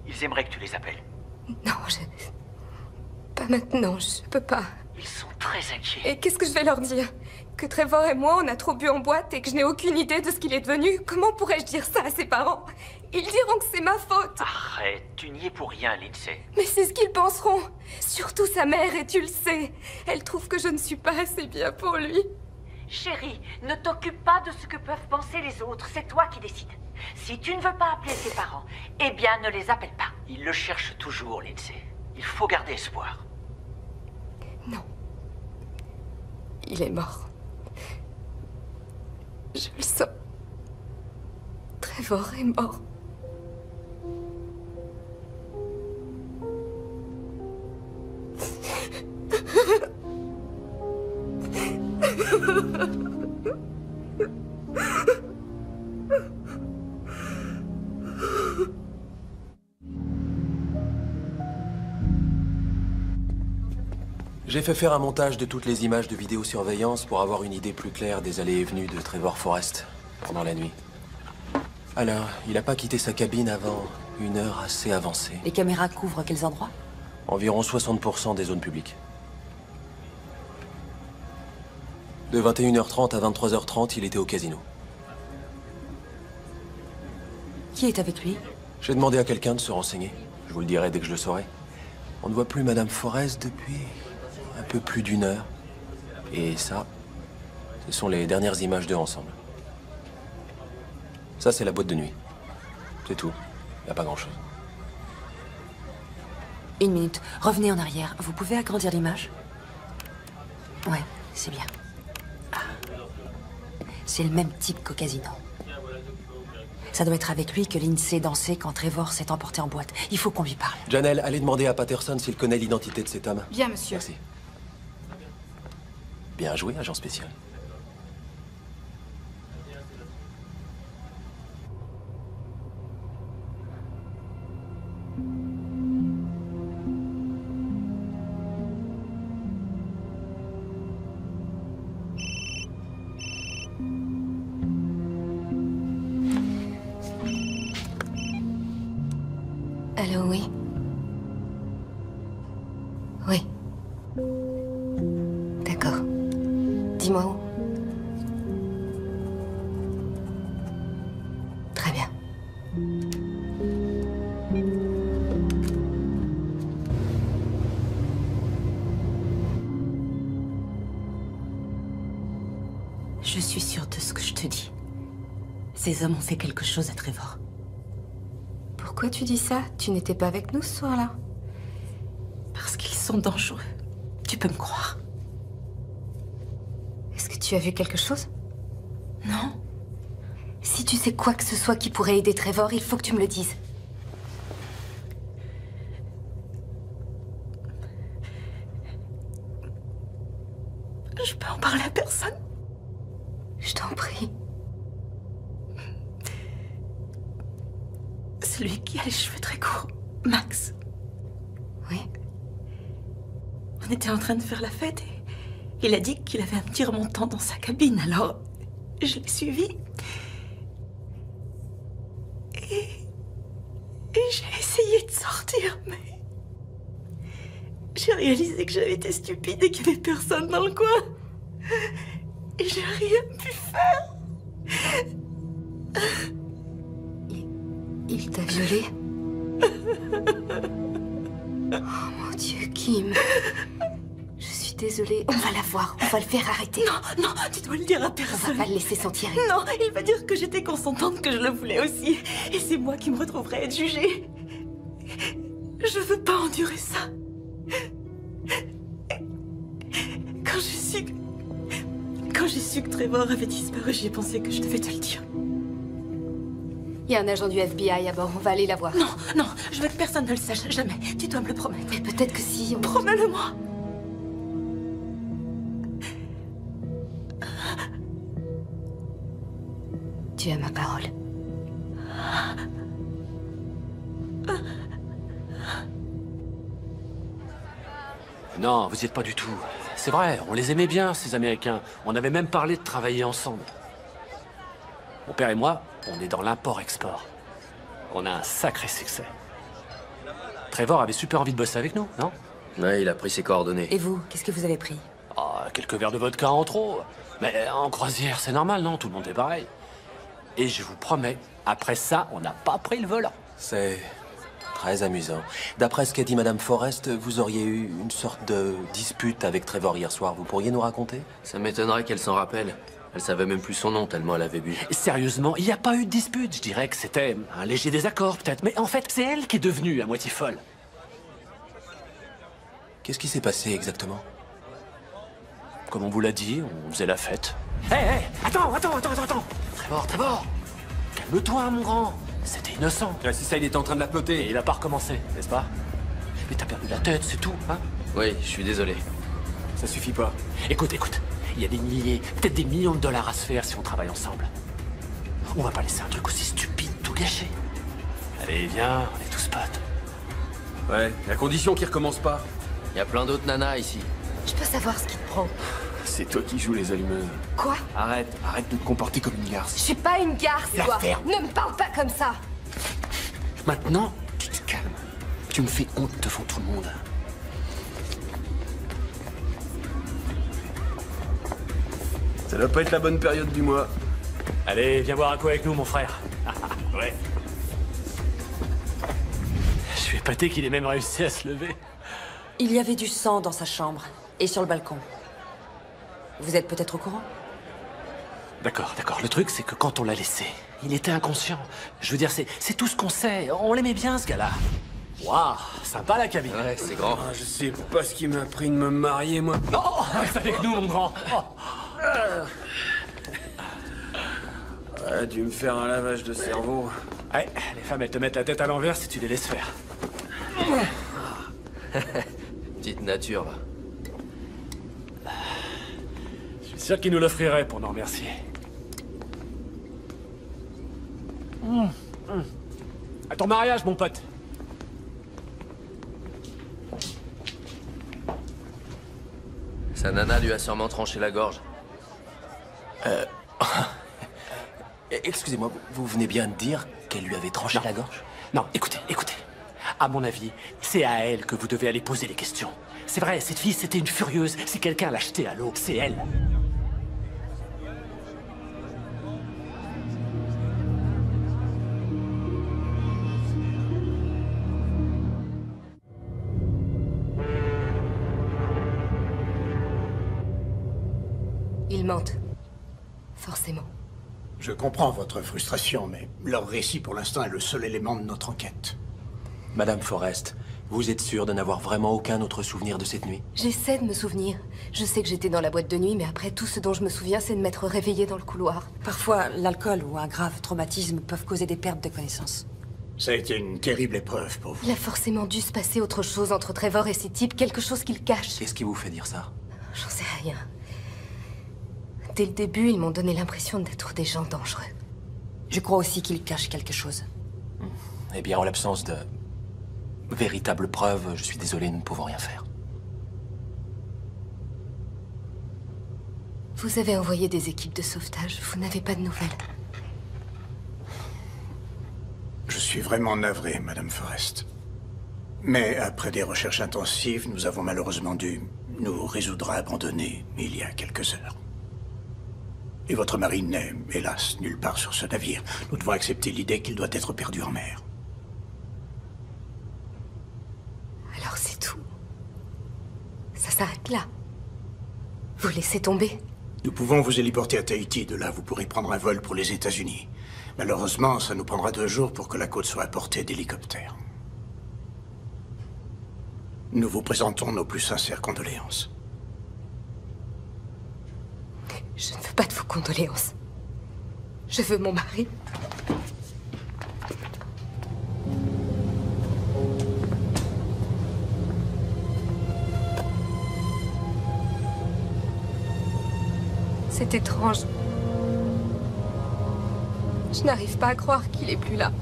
Ils aimeraient que tu les appelles. Non, pas maintenant, je peux pas. Ils sont très inquiets. Et qu'est-ce que je vais leur dire? Que Trevor et moi, on a trop bu en boîte et que je n'ai aucune idée de ce qu'il est devenu? Comment pourrais-je dire ça à ses parents? Ils diront que c'est ma faute. Arrête, tu n'y es pour rien, Lindsay. Mais c'est ce qu'ils penseront. Surtout sa mère, et tu le sais. Elle trouve que je ne suis pas assez bien pour lui. Chérie, ne t'occupe pas de ce que peuvent penser les autres. C'est toi qui décides. Si tu ne veux pas appeler tes parents, eh bien, ne les appelle pas. Ils le cherchent toujours, Lindsay. Il faut garder espoir. Non. Il est mort. Je le sens. Trevor est mort. J'ai fait faire un montage de toutes les images de vidéosurveillance pour avoir une idée plus claire des allées et venues de Trevor Forrest pendant la nuit. Alors, il n'a pas quitté sa cabine avant une heure assez avancée. Les caméras couvrent quels endroits? Environ 60% des zones publiques. De 21h30 à 23h30, il était au casino. Qui est avec lui? J'ai demandé à quelqu'un de se renseigner. Je vous le dirai dès que je le saurai. On ne voit plus Madame Forrest depuis un peu plus d'une heure. Et ça, ce sont les dernières images d'eux ensemble. Ça, c'est la boîte de nuit. C'est tout. Il n'y a pas grand-chose. Une minute. Revenez en arrière. Vous pouvez agrandir l'image? Ouais, c'est bien. Ah. C'est le même type qu'au casino. Ça doit être avec lui que Lindsay dansait quand Trevor s'est emporté en boîte. Il faut qu'on lui parle. Janelle, allez demander à Patterson s'il connaît l'identité de cet homme. Bien, monsieur. Merci. Bien joué, agent spécial. Allô, oui. Oui. D'accord. Dis-moi où. Très bien. Je suis sûre de ce que je te dis. Ces hommes ont fait quelque chose à Trevor. Pourquoi tu dis ça? Tu n'étais pas avec nous ce soir-là? Parce qu'ils sont dangereux. Tu peux me croire. Est-ce que tu as vu quelque chose? Non. Si tu sais quoi que ce soit qui pourrait aider Trevor, il faut que tu me le dises. Je peux en parler à personne? Je t'en prie. Celui qui a les cheveux très courts. Max. Oui. On était en train de faire la fête et il a dit qu'il avait un petit remontant dans sa cabine, alors je l'ai suivi. Et j'ai essayé de sortir, mais j'ai réalisé que j'avais été stupide et qu'il n'y avait personne dans le coin. Et j'ai rien pu faire. Il t'a violée? Oh mon Dieu, Kim. Je suis désolée. On va la voir. On va le faire arrêter. Non, non, tu dois le dire à personne. On va pas le laisser s'en tirer. Non, il va dire que j'étais consentante, que je le voulais aussi. Et c'est moi qui me retrouverai à être jugée. Je veux pas endurer ça. Quand j'ai su que Trevor avait disparu, j'ai pensé que je devais te le dire. Il y a un agent du FBI à bord. On va aller la voir. Non, non, je veux que personne ne le sache. Jamais. Tu dois me le promettre. Mais peut-être que si... Promets-le-moi. Tu as ma parole. Non, vous y êtes pas du tout. C'est vrai, on les aimait bien, ces Américains. On avait même parlé de travailler ensemble. Mon père et moi, on est dans l'import-export. On a un sacré succès. Trevor avait super envie de bosser avec nous, non? Ouais, il a pris ses coordonnées. Et vous, qu'est-ce que vous avez pris? Oh, quelques verres de vodka en trop. Mais en croisière, c'est normal, non? Tout le monde est pareil. Et je vous promets, après ça, on n'a pas pris le volant. C'est très amusant. D'après ce qu'a dit Madame Forrest, vous auriez eu une sorte de dispute avec Trevor hier soir. Vous pourriez nous raconter? Ça m'étonnerait qu'elle s'en rappelle. Elle savait même plus son nom tellement elle avait bu. Sérieusement, il n'y a pas eu de dispute. Je dirais que c'était un léger désaccord, peut-être. Mais en fait, c'est elle qui est devenue à moitié folle. Qu'est-ce qui s'est passé exactement? Comme on vous l'a dit, on faisait la fête. Hé, attends! Trevor! Calme-toi, mon grand. C'était innocent. C'est ça, il était en train de la ploter. Et il a pas recommencé, n'est-ce pas? Mais t'as perdu la tête, c'est tout, hein? Oui, je suis désolé. Ça suffit pas. Écoute. Il y a des milliers, peut-être des millions de dollars à se faire si on travaille ensemble. On va pas laisser un truc aussi stupide tout gâcher. Allez, viens, on est tous potes. Ouais, à condition qu'il recommence pas. Il y a plein d'autres nanas ici. Je peux savoir ce qui te prend. C'est toi qui joues les allumeuses. Quoi? Arrête de te comporter comme une garce. Je suis pas une garce, La toi. ferme. Ne me parle pas comme ça. Maintenant, tu te calmes. Tu me fais honte devant tout le monde. Ça doit pas être la bonne période du mois. Allez, viens boire un coup avec nous, mon frère. Ouais. Je suis épaté qu'il ait même réussi à se lever. Il y avait du sang dans sa chambre et sur le balcon. Vous êtes peut-être au courant? D'accord. Le truc, c'est que quand on l'a laissé, il était inconscient. Je veux dire, c'est tout ce qu'on sait. On l'aimait bien, ce gars-là. Waouh, sympa la cabine. Ouais, c'est grand. Ah, je sais pas ce qui m'a pris de me marier, moi. Oh, reste avec nous, mon grand. Oh. A dû me faire un lavage de cerveau. Ouais, les femmes, elles te mettent la tête à l'envers si tu les laisses faire. Petite nature, va. Je suis sûr qu'ils nous l'offriraient pour nous remercier. À ton mariage, mon pote. Sa nana lui a sûrement tranché la gorge. Excusez-moi, vous venez bien de dire qu'elle lui avait tranché la gorge? Non, écoutez. À mon avis, c'est à elle que vous devez aller poser les questions. C'est vrai, cette fille, c'était une furieuse. Si quelqu'un l'a jetée à l'eau, c'est elle. Ils mentent. Forcément. Je comprends votre frustration, mais leur récit pour l'instant est le seul élément de notre enquête. Madame Forrest, vous êtes sûre de n'avoir vraiment aucun autre souvenir de cette nuit? J'essaie de me souvenir. Je sais que j'étais dans la boîte de nuit, mais après, tout ce dont je me souviens, c'est de m'être réveillée dans le couloir. Parfois, l'alcool ou un grave traumatisme peuvent causer des pertes de connaissance. Ça a été une terrible épreuve pour vous. Il a forcément dû se passer autre chose entre Trevor et ces types, quelque chose qu'il cache. Qu'est-ce qui vous fait dire ça? J'en sais rien. Dès le début, ils m'ont donné l'impression d'être des gens dangereux. Je crois aussi qu'ils cachent quelque chose. Eh bien, en l'absence de véritables preuves, je suis désolé, nous ne pouvons rien faire. Vous avez envoyé des équipes de sauvetage, vous n'avez pas de nouvelles. Je suis vraiment navré, Madame Forrest. Mais après des recherches intensives, nous avons malheureusement dû nous résoudre à abandonner il y a quelques heures. Et votre mari n'est, hélas, nulle part sur ce navire. Nous devons accepter l'idée qu'il doit être perdu en mer. Alors c'est tout. Ça s'arrête là. Vous laissez tomber. Nous pouvons vous héliporter à Tahiti. De là, vous pourrez prendre un vol pour les États-Unis. Malheureusement, ça nous prendra 2 jours pour que la côte soit à portée d'hélicoptère. Nous vous présentons nos plus sincères condoléances. Je ne veux pas de vos condoléances. Je veux mon mari. C'est étrange. Je n'arrive pas à croire qu'il est plus là.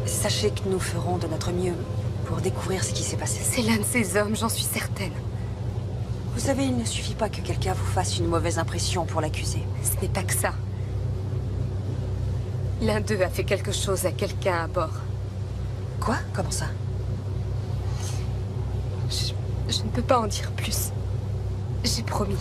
Sachez que nous ferons de notre mieux pour découvrir ce qui s'est passé. C'est l'un de ces hommes, j'en suis certaine. Vous savez, il ne suffit pas que quelqu'un vous fasse une mauvaise impression pour l'accuser. Ce n'est pas que ça. L'un d'eux a fait quelque chose à quelqu'un à bord. Quoi? Comment ça? Je ne peux pas en dire plus. J'ai promis.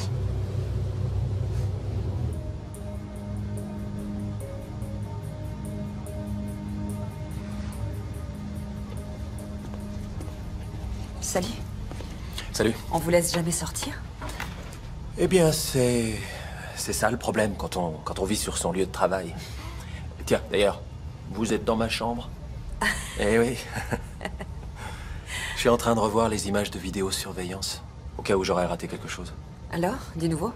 Salut. Salut. On vous laisse jamais sortir? Eh bien, c'est ça le problème quand on vit sur son lieu de travail. Tiens, d'ailleurs, vous êtes dans ma chambre? Eh oui. Je suis en train de revoir les images de vidéosurveillance, au cas où j'aurais raté quelque chose. Alors, du nouveau?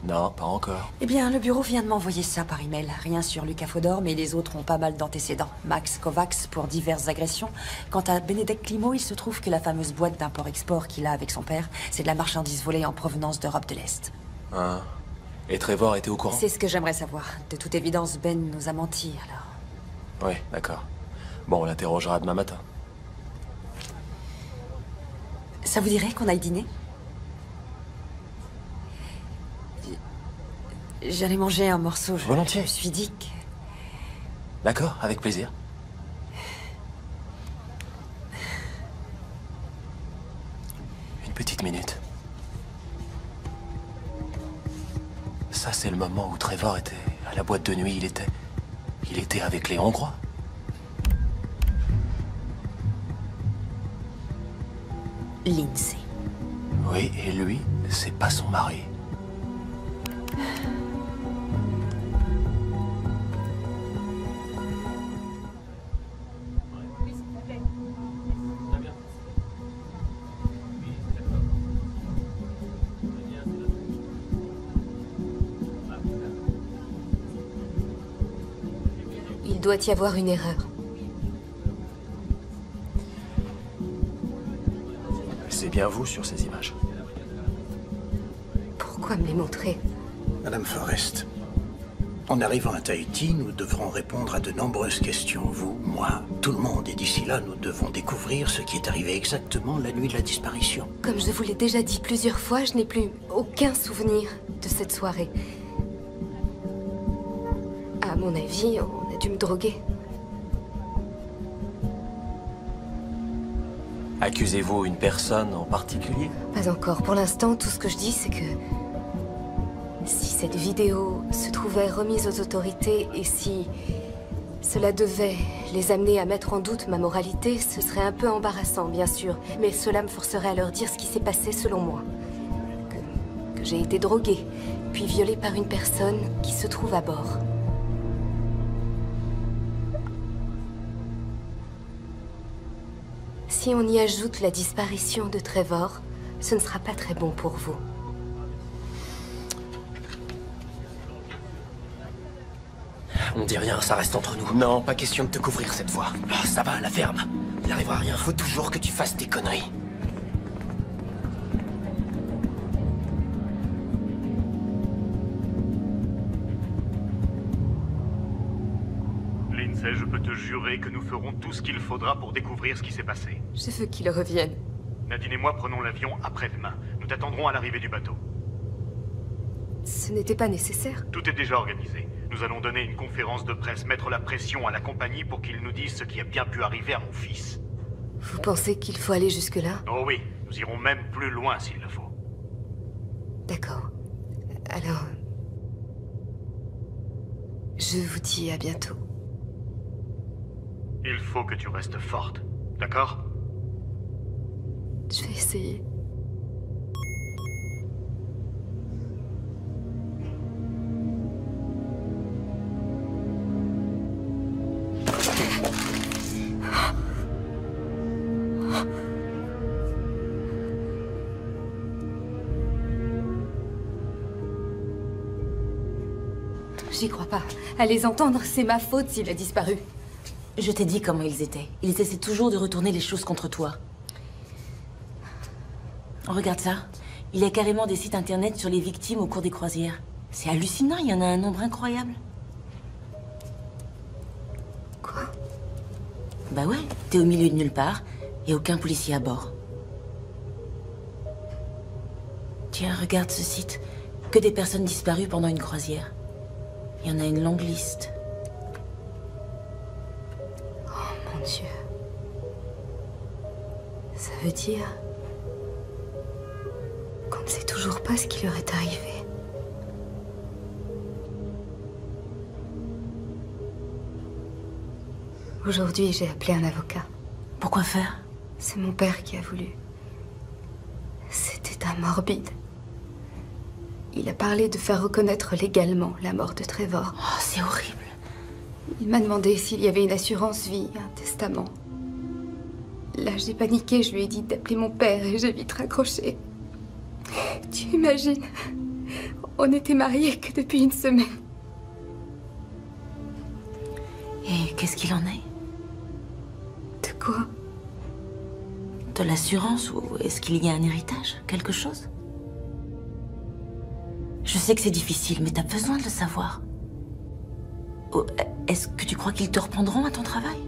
Non, pas encore. Eh bien, le bureau vient de m'envoyer ça par email. Rien sur Lucas Fodor, mais les autres ont pas mal d'antécédents. Max Kovacs pour diverses agressions. Quant à Benedek Klimo, il se trouve que la fameuse boîte d'import-export qu'il a avec son père, c'est de la marchandise volée en provenance d'Europe de l'Est. Ah. Et Trevor était au courant? C'est ce que j'aimerais savoir. De toute évidence, Ben nous a menti, alors. Oui, d'accord. Bon, on l'interrogera demain matin. Ça vous dirait qu'on aille dîner? J'allais manger un morceau. Volontiers. Je me suis dit que... D'accord, avec plaisir. Une petite minute. Ça, c'est le moment où Trevor était à la boîte de nuit. Il était avec les Hongrois. Lindsay. Oui, et lui, c'est pas son mari. Il doit y avoir une erreur. C'est bien vous sur ces images. Pourquoi me les montrer? Madame Forrest, en arrivant à Tahiti, nous devrons répondre à de nombreuses questions. Vous, moi, tout le monde. Et d'ici là, nous devons découvrir ce qui est arrivé exactement la nuit de la disparition. Comme je vous l'ai déjà dit plusieurs fois, je n'ai plus aucun souvenir de cette soirée. À mon avis, on a dû me droguer. Accusez-vous une personne en particulier? Pas encore. Pour l'instant, tout ce que je dis, c'est que... si cette vidéo se trouvait remise aux autorités et si cela devait les amener à mettre en doute ma moralité, ce serait un peu embarrassant, bien sûr. Mais cela me forcerait à leur dire ce qui s'est passé selon moi. Que j'ai été droguée, puis violée par une personne qui se trouve à bord. Si on y ajoute la disparition de Trevor, ce ne sera pas très bon pour vous. On dit rien, ça reste entre nous. Non, pas question de te couvrir cette fois. Oh, ça va, la ferme. Il n'arrivera rien. Faut toujours que tu fasses tes conneries. Lindsay, je peux te jurer que nous ferons tout ce qu'il faudra pour découvrir ce qui s'est passé. Je veux qu'il revienne. Nadine et moi prenons l'avion après-demain. Nous t'attendrons à l'arrivée du bateau. Ce n'était pas nécessaire. Tout est déjà organisé. Nous allons donner une conférence de presse, mettre la pression à la compagnie pour qu'ils nous disent ce qui a bien pu arriver à mon fils. Vous pensez qu'il faut aller jusque-là? Oh oui, nous irons même plus loin s'il le faut. D'accord. Alors... je vous dis à bientôt. Il faut que tu restes forte, d'accord? Je vais essayer. J'y crois pas. À les entendre, c'est ma faute s'il a disparu. Je t'ai dit comment ils étaient. Ils essaient toujours de retourner les choses contre toi. Regarde ça. Il y a carrément des sites internet sur les victimes au cours des croisières. C'est hallucinant, il y en a un nombre incroyable. Bah ouais, t'es au milieu de nulle part et aucun policier à bord. Tiens, regarde ce site. Que des personnes disparues pendant une croisière. Il y en a une longue liste. Oh mon Dieu. Ça veut dire qu'on ne sait toujours pas ce qui leur est arrivé. Aujourd'hui, j'ai appelé un avocat. Pourquoi faire? C'est mon père qui a voulu. C'était un morbide. Il a parlé de faire reconnaître légalement la mort de Trevor. Oh, c'est horrible. Il m'a demandé s'il y avait une assurance vie, un testament. Là, j'ai paniqué, je lui ai dit d'appeler mon père et j'ai vite raccroché. Tu imagines? On n'était mariés que depuis une semaine. Et qu'est-ce qu'il en est? De quoi? De l'assurance ou est-ce qu'il y a un héritage? Quelque chose? Je sais que c'est difficile, mais t'as besoin de le savoir. Oh, est-ce que tu crois qu'ils te reprendront à ton travail?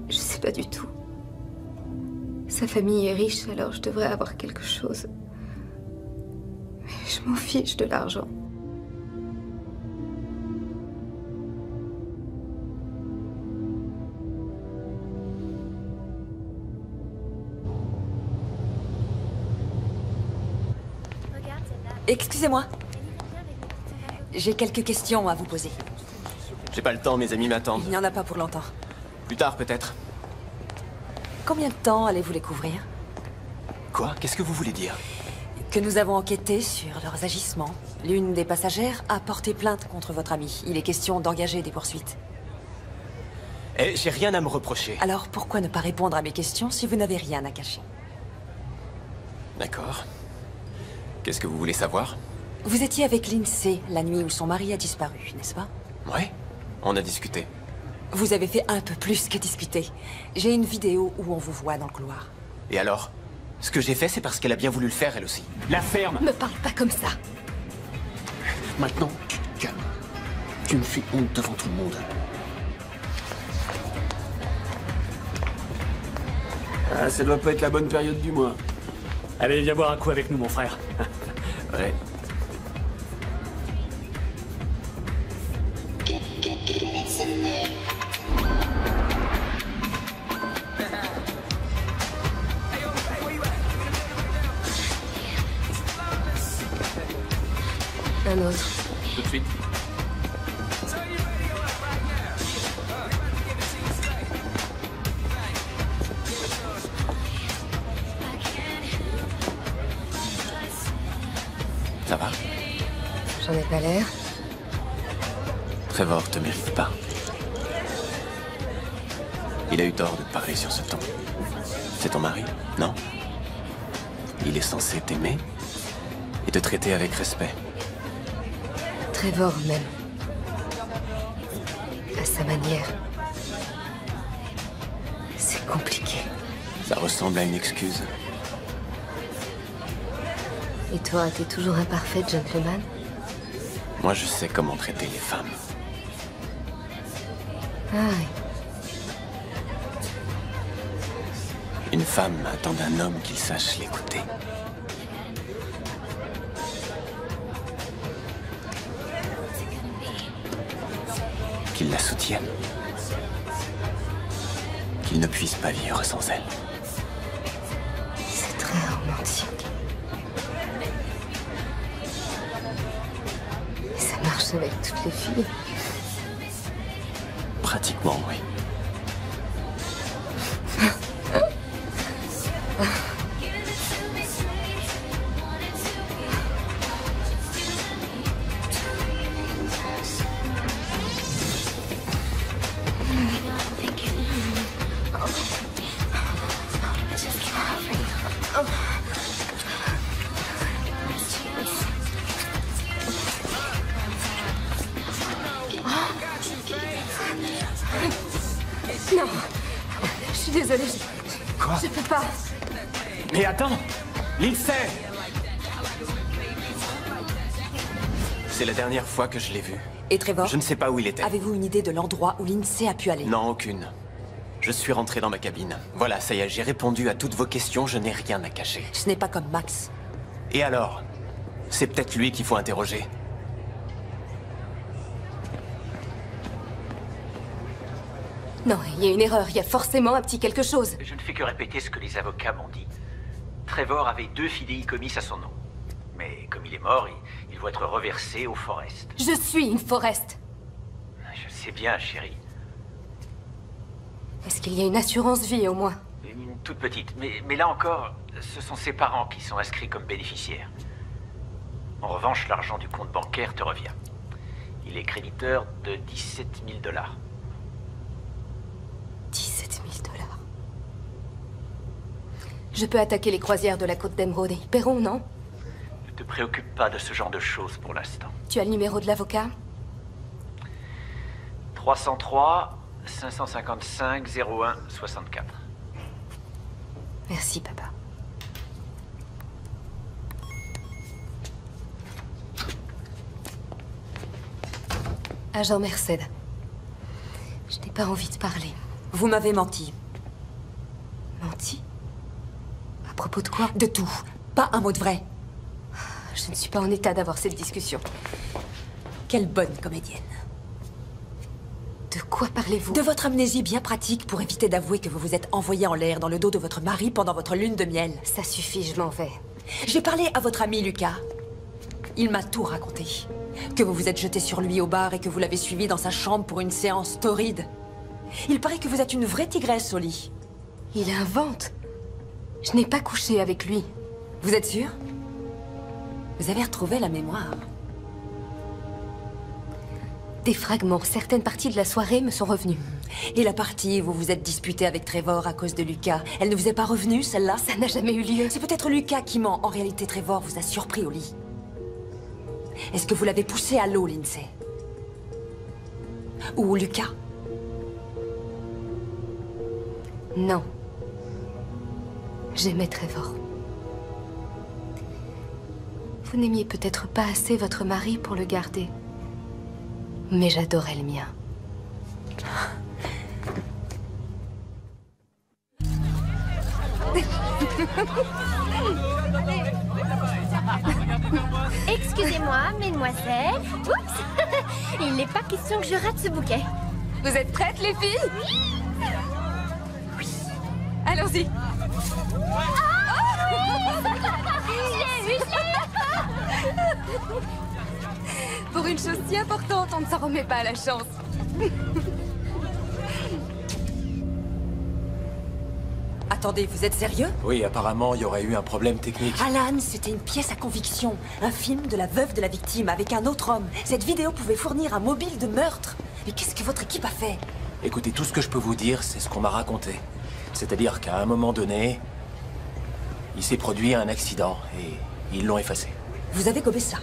Je sais pas du tout. Sa famille est riche, alors je devrais avoir quelque chose. Mais je m'en fiche de l'argent. Excusez-moi. J'ai quelques questions à vous poser. J'ai pas le temps, mes amis m'attendent. Il n'y en a pas pour longtemps. Plus tard, peut-être. Combien de temps allez-vous les couvrir? Quoi? Qu'est-ce que vous voulez dire? Que nous avons enquêté sur leurs agissements. L'une des passagères a porté plainte contre votre ami. Il est question d'engager des poursuites. Eh, j'ai rien à me reprocher. Alors pourquoi ne pas répondre à mes questions si vous n'avez rien à cacher? D'accord. Qu'est-ce que vous voulez savoir? Vous étiez avec Lindsay la nuit où son mari a disparu, n'est-ce pas? Ouais, on a discuté. Vous avez fait un peu plus que discuter. J'ai une vidéo où on vous voit dans le couloir. Et alors? Ce que j'ai fait, c'est parce qu'elle a bien voulu le faire, elle aussi. La ferme! Me parle pas comme ça. Maintenant, tu te calmes. Tu me fais honte devant tout le monde. Ah, ça doit pas être la bonne période du mois. Allez, viens boire un coup avec nous, mon frère. Ouais. Un autre. Tout de suite. Ça va? J'en ai pas l'air. Trevor te mérite pas. Il a eu tort de te parler sur ce ton. C'est ton mari, non? Il est censé t'aimer et te traiter avec respect. Trevor même. À sa manière. C'est compliqué. Ça ressemble à une excuse. Et toi, t'es toujours un parfait gentleman? Moi, je sais comment traiter les femmes. Ah oui. Une femme attend d'un homme qu'il sache l'écouter. Qu'il la soutienne. Qu'il ne puisse pas vivre sans elle. C'est très romantique. Et ça marche avec toutes les filles. Pratiquement, oui. Non. Je suis désolée. Quoi? Je peux pas. Mais attends! Lindsay! C'est la dernière fois que je l'ai vue. Et Trevor? Je ne sais pas où il était. Avez-vous une idée de l'endroit où l'INSEE a pu aller? Non, aucune. Je suis rentré dans ma cabine. Voilà, ça y est, j'ai répondu à toutes vos questions, je n'ai rien à cacher. Ce n'est pas comme Max. Et alors? C'est peut-être lui qu'il faut interroger. Non, il y a une erreur, il y a forcément un petit quelque chose. Je ne fais que répéter ce que les avocats m'ont dit. Trevor avait 2 fidéicommis à son nom. Mais comme il est mort, il doit être reversé au Forest. Je suis une Forest. Je sais bien, chérie. Est-ce qu'il y a une assurance vie au moins? Une toute petite. Mais là encore, ce sont ses parents qui sont inscrits comme bénéficiaires. En revanche, l'argent du compte bancaire te revient. Il est créditeur de 17 000 $. 17 000 $. Je peux attaquer les croisières de la côte d'Emeraude. Ils paieront, non? Ne te préoccupe pas de ce genre de choses pour l'instant. Tu as le numéro de l'avocat? 303 555 01 64. Merci, papa. Agent Merced. Je n'ai pas envie de parler. Vous m'avez menti. Menti? À propos de quoi? De tout. Pas un mot de vrai. Je ne suis pas en état d'avoir cette discussion. Quelle bonne comédienne. De quoi parlez-vous? De votre amnésie bien pratique pour éviter d'avouer que vous vous êtes envoyé en l'air dans le dos de votre mari pendant votre lune de miel. Ça suffit, je m'en vais. J'ai parlé à votre ami Lucas. Il m'a tout raconté. Que vous vous êtes jeté sur lui au bar et que vous l'avez suivi dans sa chambre pour une séance torride. Il paraît que vous êtes une vraie tigresse au lit. Il invente. Je n'ai pas couché avec lui. Vous êtes sûr? Vous avez retrouvé la mémoire. Des fragments, certaines parties de la soirée me sont revenues. Et la partie où vous vous êtes disputé avec Trevor à cause de Lucas, elle ne vous est pas revenue, celle-là? Ça n'a jamais eu lieu. C'est peut-être Lucas qui ment. En réalité, Trevor vous a surpris au lit. Est-ce que vous l'avez poussé à l'eau, Lindsay? Ou Lucas? Non. J'aimais Trevor. Vous n'aimiez peut-être pas assez votre mari pour le garder. Mais j'adorais le mien. Excusez-moi, mesdemoiselles. Oups. Il n'est pas question que je rate ce bouquet. Vous êtes prêtes, les filles? Oui. Allons-y. Je l'ai eu. Pour une chose si importante, on ne s'en remet pas à la chance. Attendez, vous êtes sérieux? Oui, apparemment, il y aurait eu un problème technique. Alan, c'était une pièce à conviction. Un film de la veuve de la victime avec un autre homme. Cette vidéo pouvait fournir un mobile de meurtre. Mais qu'est-ce que votre équipe a fait? Écoutez, tout ce que je peux vous dire, c'est ce qu'on m'a raconté. C'est-à-dire qu'à un moment donné, il s'est produit un accident et ils l'ont effacé. Vous avez gobé ça?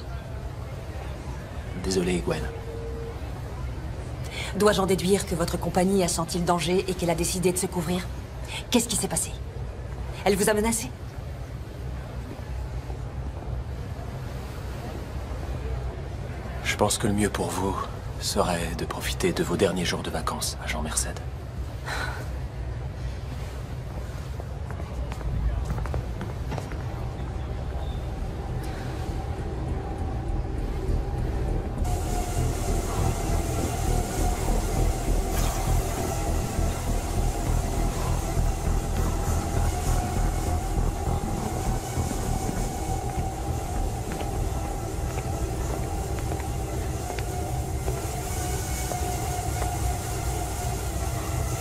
Désolé, Gwen. Dois-je en déduire que votre compagnie a senti le danger et qu'elle a décidé de se couvrir? Qu'est-ce qui s'est passé? Elle vous a menacé? Je pense que le mieux pour vous serait de profiter de vos derniers jours de vacances, agent Merced.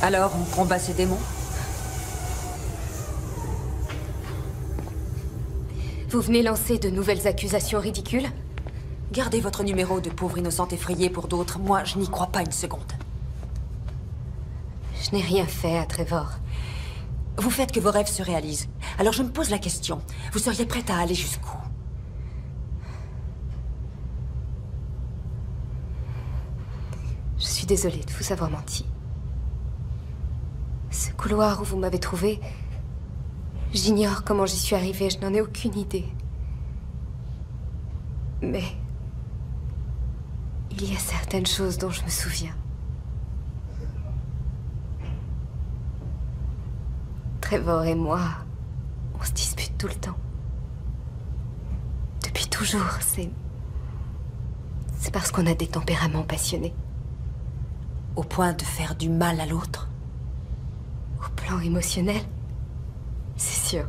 Alors, on combat ces démons? Vous venez lancer de nouvelles accusations ridicules? Gardez votre numéro de pauvre innocente effrayée pour d'autres. Moi, je n'y crois pas une seconde. Je n'ai rien fait à Trevor. Vous faites que vos rêves se réalisent. Alors je me pose la question. Vous seriez prête à aller jusqu'où? Je suis désolée de vous avoir menti. Ce couloir où vous m'avez trouvé, j'ignore comment j'y suis arrivée, je n'en ai aucune idée. Mais il Il y a certaines choses dont je me souviens. Trevor et moi, on se dispute tout le temps. Depuis toujours, c'est parce qu'on a des tempéraments passionnés. Au point de faire du mal à l'autre? Au plan émotionnel, c'est sûr.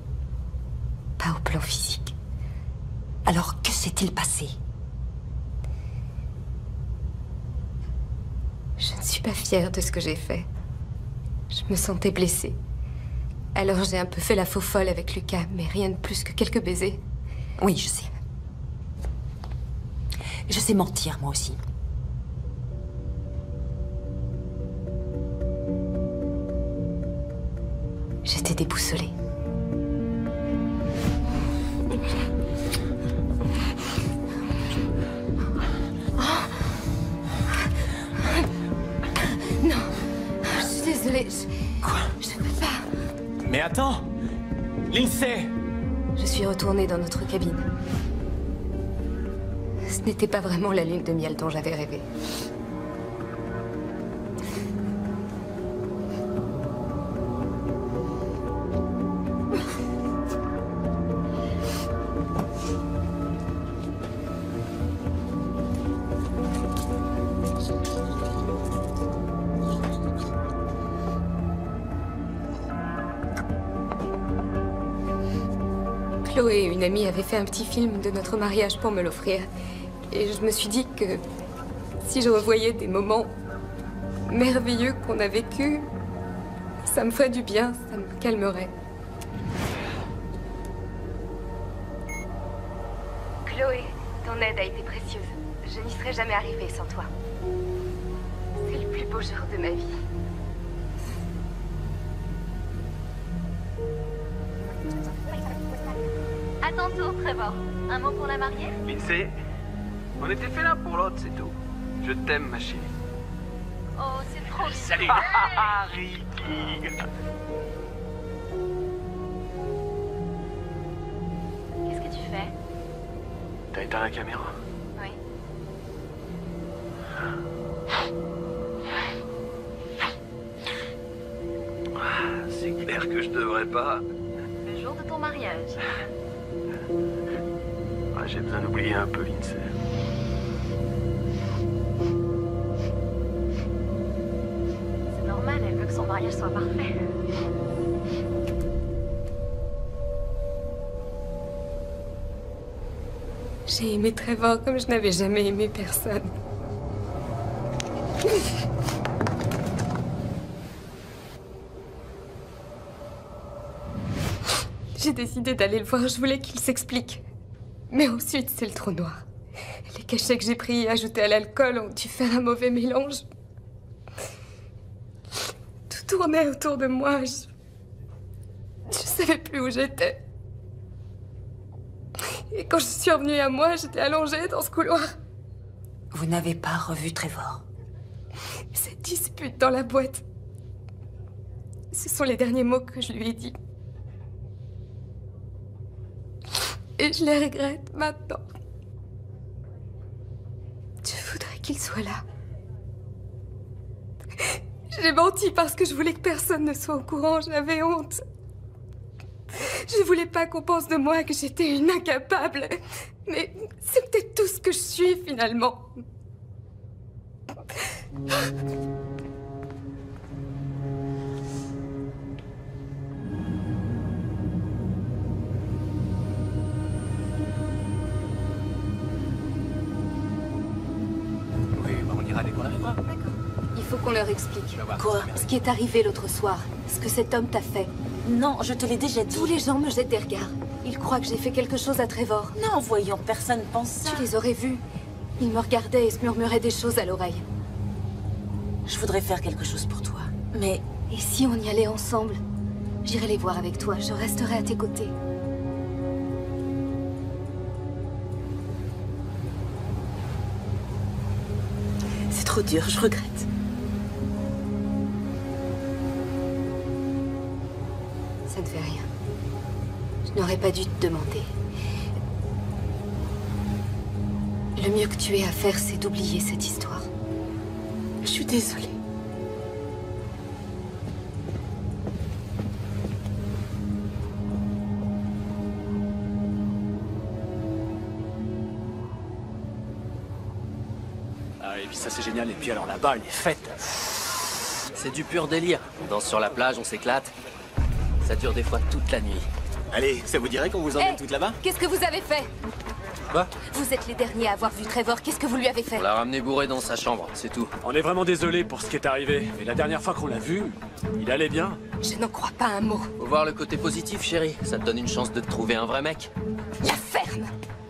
Pas au plan physique. Alors, que s'est-il passé? Je ne suis pas fière de ce que j'ai fait. Je me sentais blessée. Alors j'ai un peu fait la faux folle avec Lucas, mais rien de plus que quelques baisers. Oui, je sais. Je sais mentir, moi aussi. J'étais déboussolée. Non, je suis désolée. Quoi? Je ne peux pas. Mais attends! Lindsay! Je suis retournée dans notre cabine. Ce n'était pas vraiment la lune de miel dont j'avais rêvé. Chloé, une amie, avait fait un petit film de notre mariage pour me l'offrir. Et je me suis dit que si je revoyais des moments merveilleux qu'on a vécus, ça me ferait du bien, ça me calmerait. Chloé, ton aide a été précieuse. Je n'y serais jamais arrivée sans toi. C'est le plus beau jour de ma vie. À ton tour, Trevor. Un mot pour la mariée? Lindsay, on était fait l'un pour l'autre, c'est tout. Je t'aime, ma chérie. Oh, c'est trop bien. Salut. Ricky. Qu'est-ce que tu fais? T'as éteint la caméra? Oui. C'est clair que je devrais pas. Le jour de ton mariage. Ah, j'ai besoin d'oublier un peu, Lindsay. C'est normal, elle veut que son mariage soit parfait. J'ai aimé Trevor comme je n'avais jamais aimé personne. J'ai décidé d'aller le voir, je voulais qu'il s'explique. Mais ensuite, c'est le trou noir. Les cachets que j'ai pris ajoutés à l'alcool ont dû faire un mauvais mélange. Tout tournait autour de moi. Je savais plus où j'étais. Et quand je suis revenue à moi, j'étais allongée dans ce couloir. Vous n'avez pas revu Trevor? Cette dispute dans la boîte. Ce sont les derniers mots que je lui ai dit. Et je les regrette maintenant. Je voudrais qu'il soit là. J'ai menti parce que je voulais que personne ne soit au courant. J'avais honte. Je voulais pas qu'on pense de moi que j'étais une incapable. Mais c'est peut-être tout ce que je suis finalement. Oui, bah on ira dès qu'on arrivera. Il faut qu'on leur explique. Quoi? Ce qui est arrivé l'autre soir. Ce que cet homme t'a fait. Non, je te l'ai déjà dit. Tous les gens me jettent des regards. Ils croient que j'ai fait quelque chose à Trevor. Non, voyons, personne pense ça. Tu les aurais vus. Ils me regardaient et se murmuraient des choses à l'oreille. Je voudrais faire quelque chose pour toi. Mais... Et si on y allait ensemble? J'irai les voir avec toi. Je resterai à tes côtés. c'est trop dur, je regrette. Ça ne fait rien. Je n'aurais pas dû te demander. Le mieux que tu aies à faire, c'est d'oublier cette histoire. Je suis désolée. Ah, et puis ça c'est génial, et puis alors là-bas, les fêtes. C'est du pur délire. On danse sur la plage, on s'éclate. Ça dure des fois toute la nuit. Allez, ça vous dirait qu'on vous emmène toutes là-bas? Qu'est-ce que vous avez fait? Quoi? Vous êtes les derniers à avoir vu Trevor. Qu'est-ce que vous lui avez fait? On l'a ramené bourré dans sa chambre, c'est tout. On est vraiment désolé pour ce qui est arrivé. Mais la dernière fois qu'on l'a vu, il allait bien. Je n'en crois pas un mot. Faut voir le côté positif, chérie. Ça te donne une chance de te trouver un vrai mec. La ferme!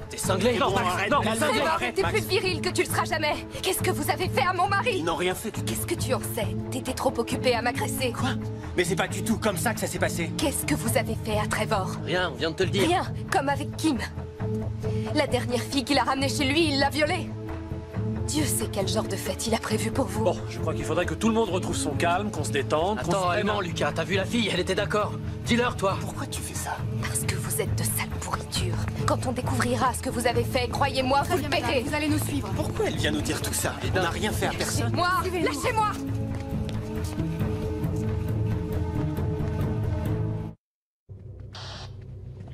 T'es cinglé? Non, arrête, non, Trevor, t'es plus viril que tu le seras jamais. Qu'est-ce que vous avez fait à mon mari? Ils n'ont rien fait. Qu'est-ce que tu en sais? T'étais trop occupé à m'agresser. Quoi? Mais c'est pas du tout comme ça que ça s'est passé. Qu'est-ce que vous avez fait à Trevor? Rien, on vient de te le dire. Rien, comme avec Kim. La dernière fille qu'il a ramenée chez lui, il l'a violée. Dieu sait quel genre de fête il a prévu pour vous. Bon, je crois qu'il faudrait que tout le monde retrouve son calme, qu'on se détende, qu'on se... Attends, elle ment, Lucas. T'as vu la fille? Elle était d'accord. Dis-leur, toi. Pourquoi tu fais ça? Parce que vous êtes de sales pourritures. Quand on découvrira ce que vous avez fait, croyez-moi, vous le paierez. Vous allez nous suivre. Pourquoi elle vient nous dire tout ça? On n'a rien fait à personne. Moi, lâchez-moi!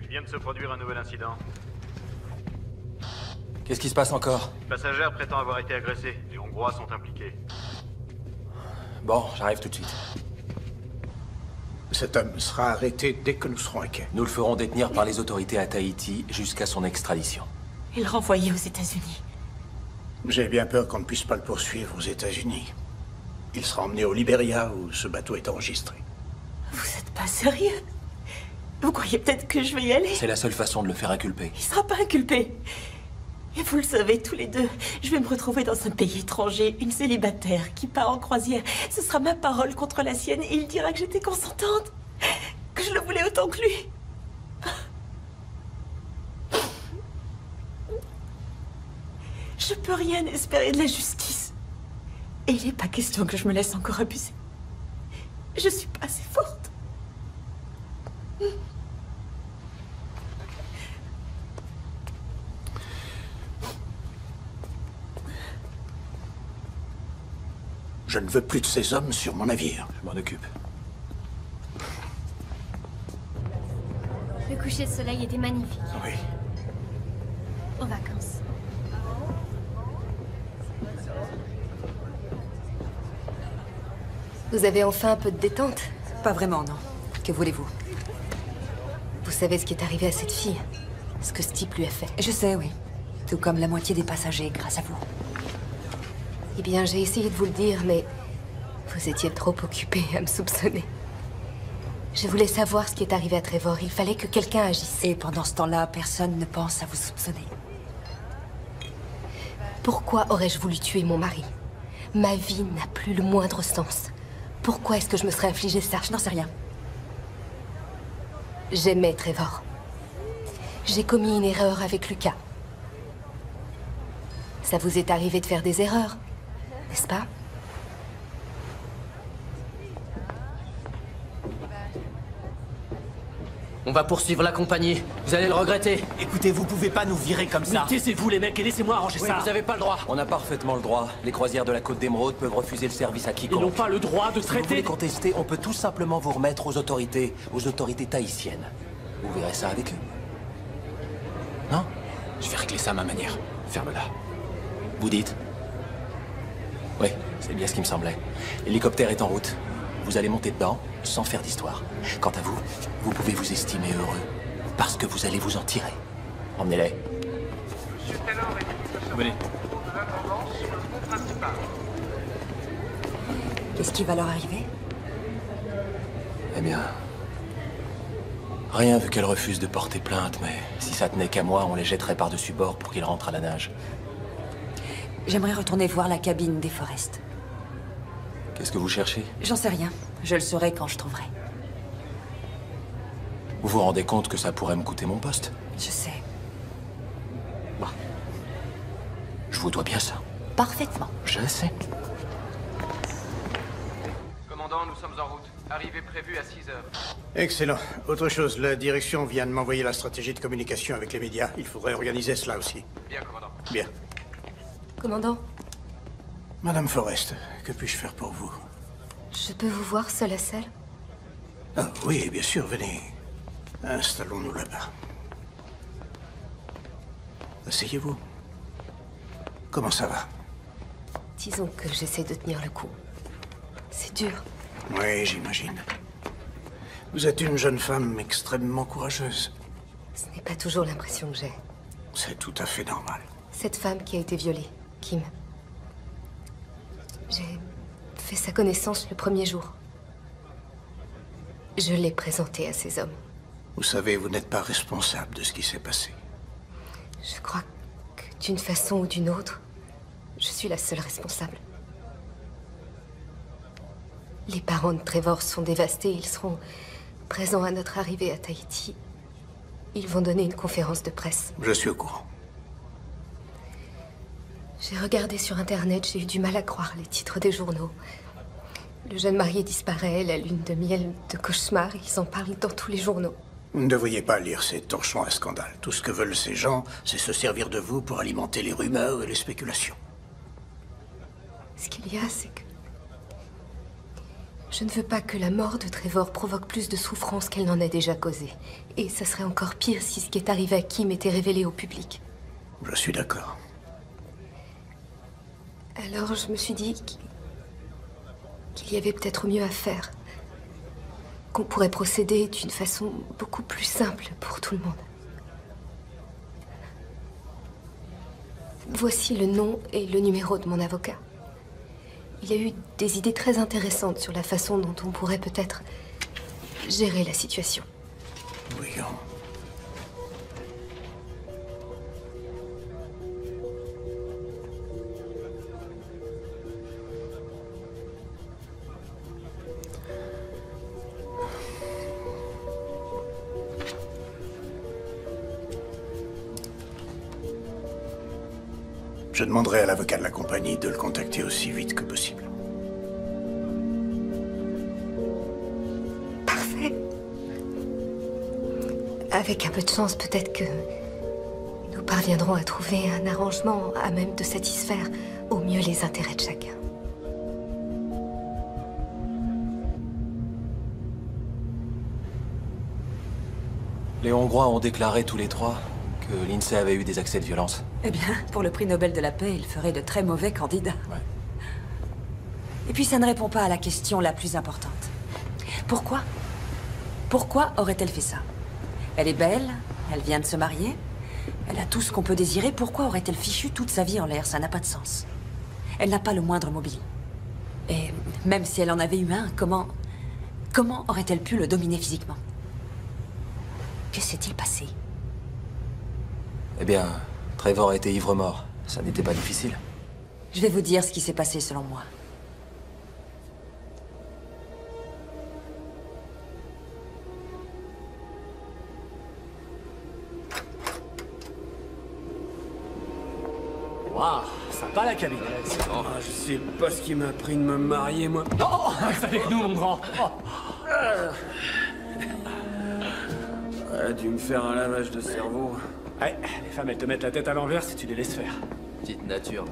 Il vient de se produire un nouvel incident. Qu'est-ce qui se passe encore? Une passagère prétend avoir été agressée. Les Hongrois sont impliqués. Bon, j'arrive tout de suite. Cet homme sera arrêté dès que nous serons inquiets. Nous le ferons détenir par les autorités à Tahiti jusqu'à son extradition. Et le renvoyer aux États-Unis. J'ai bien peur qu'on ne puisse pas le poursuivre aux États-Unis. Il sera emmené au Libéria où ce bateau est enregistré. Vous êtes pas sérieux? Vous croyez peut-être que je vais y aller? C'est la seule façon de le faire inculper. Il sera pas inculpé. Et vous le savez tous les deux, je vais me retrouver dans un pays étranger, une célibataire qui part en croisière. Ce sera ma parole contre la sienne et il dira que j'étais consentante, que je le voulais autant que lui. Je peux rien espérer de la justice. Et il n'est pas question que je me laisse encore abuser. Je suis pas assez forte. Je ne veux plus de ces hommes sur mon navire. Je m'en occupe. Le coucher de soleil était magnifique. Oui. Aux vacances. Vous avez enfin un peu de détente? Pas vraiment, non. Que voulez-vous? Vous savez ce qui est arrivé à cette fille? Ce que ce type lui a fait? Je sais, oui. Tout comme la moitié des passagers, grâce à vous. Eh bien, j'ai essayé de vous le dire, mais vous étiez trop occupé à me soupçonner. Je voulais savoir ce qui est arrivé à Trevor. Il fallait que quelqu'un agisse. Et pendant ce temps-là, personne ne pense à vous soupçonner. Pourquoi aurais-je voulu tuer mon mari? Ma vie n'a plus le moindre sens. Pourquoi est-ce que je me serais infligé ça? Je n'en sais rien. J'aimais Trevor. J'ai commis une erreur avec Lucas. Ça vous est arrivé de faire des erreurs, n'est-ce pas? On va poursuivre la compagnie. Vous allez le regretter. Écoutez, vous pouvez pas nous virer comme ça. Taisez-vous les mecs et laissez-moi arranger Oui, ça. vous avez pas le droit. On a parfaitement le droit. Les croisières de la Côte d'Émeraude peuvent refuser le service à quiconque. Ils n'ont pas le droit de Si vous voulez traiter... contester, on peut tout simplement vous remettre aux autorités tahitiennes. Vous verrez ça avec eux. Non? Je vais régler ça à ma manière. Ferme-la. Vous dites? Oui, c'est bien ce qui me semblait. L'hélicoptère est en route. Vous allez monter dedans sans faire d'histoire. Quant à vous, vous pouvez vous estimer heureux. Parce que vous allez vous en tirer. Emmenez-les. Monsieur Taylor et l'équipe de Venez. de l'intendance sur le pont principal. Qu'est-ce qui va leur arriver? Eh bien... rien vu qu'elle refuse de porter plainte, mais si ça tenait qu'à moi, on les jetterait par-dessus bord pour qu'ils rentrent à la nage. J'aimerais retourner voir la cabine des Forest. Qu'est-ce que vous cherchez? J'en sais rien. Je le saurai quand je trouverai. Vous vous rendez compte que ça pourrait me coûter mon poste? Je sais. Bah. Je vous dois bien ça. Parfaitement. Je sais. Commandant, nous sommes en route. Arrivée prévue à 6 heures. Excellent. Autre chose, la direction vient de m'envoyer la stratégie de communication avec les médias. Il faudrait organiser cela aussi. Bien, commandant. Bien. Commandant, Madame Forrest, que puis-je faire pour vous? je peux vous voir seule à seule? Ah oui, bien sûr, venez. Installons-nous là-bas. Asseyez-vous. Comment ça va? Disons que j'essaie de tenir le coup. C'est dur. Oui, j'imagine. Vous êtes une jeune femme extrêmement courageuse. Ce n'est pas toujours l'impression que j'ai. C'est tout à fait normal. Cette femme qui a été violée, Kim. J'ai fait sa connaissance le premier jour. Je l'ai présentée à ces hommes. Vous savez, vous n'êtes pas responsable de ce qui s'est passé. Je crois que d'une façon ou d'une autre, je suis la seule responsable. Les parents de Trevor sont dévastés. Ils seront présents à notre arrivée à Tahiti. Ils vont donner une conférence de presse. Je suis au courant. J'ai regardé sur Internet, j'ai eu du mal à croire les titres des journaux. Le jeune marié disparaît, la lune de miel de cauchemar, ils en parlent dans tous les journaux. Vous ne devriez pas lire ces torchons à scandale. Tout ce que veulent ces gens, c'est se servir de vous pour alimenter les rumeurs et les spéculations. Ce qu'il y a, c'est que... je ne veux pas que la mort de Trevor provoque plus de souffrance qu'elle n'en a déjà causé. Et ça serait encore pire si ce qui est arrivé à Kim était révélé au public. Je suis d'accord. Alors je me suis dit qu'il y avait peut-être mieux à faire. Qu'on pourrait procéder d'une façon beaucoup plus simple pour tout le monde. Voici le nom et le numéro de mon avocat. Il a eu des idées très intéressantes sur la façon dont on pourrait peut-être gérer la situation. Voyons. Je demanderai à l'avocat de la compagnie de le contacter aussi vite que possible. Parfait. Avec un peu de chance, peut-être que nous parviendrons à trouver un arrangement à même de satisfaire au mieux les intérêts de chacun. Les Hongrois ont déclaré tous les trois que l'INSEE avait eu des accès de violence. Eh bien, pour le prix Nobel de la paix, il ferait de très mauvais candidats. Ouais. Et puis ça ne répond pas à la question la plus importante. Pourquoi? Pourquoi aurait-elle fait ça? Elle est belle, elle vient de se marier, elle a tout ce qu'on peut désirer. Pourquoi aurait-elle fichu toute sa vie en l'air? Ça n'a pas de sens. Elle n'a pas le moindre mobile. Et même si elle en avait eu un, comment aurait-elle pu le dominer physiquement? Que s'est-il passé? Eh bien, Trevor était ivre-mort. Ça n'était pas difficile. Je vais vous dire ce qui s'est passé selon moi. Waouh, sympa la cabine. Ah, je sais pas ce qui m'a pris de me marier, moi. Oh, reste avec nous, mon grand. Oh. A dû me faire un lavage de cerveau. Ouais, les femmes, elles te mettent la tête à l'envers si tu les laisses faire. Petite nature.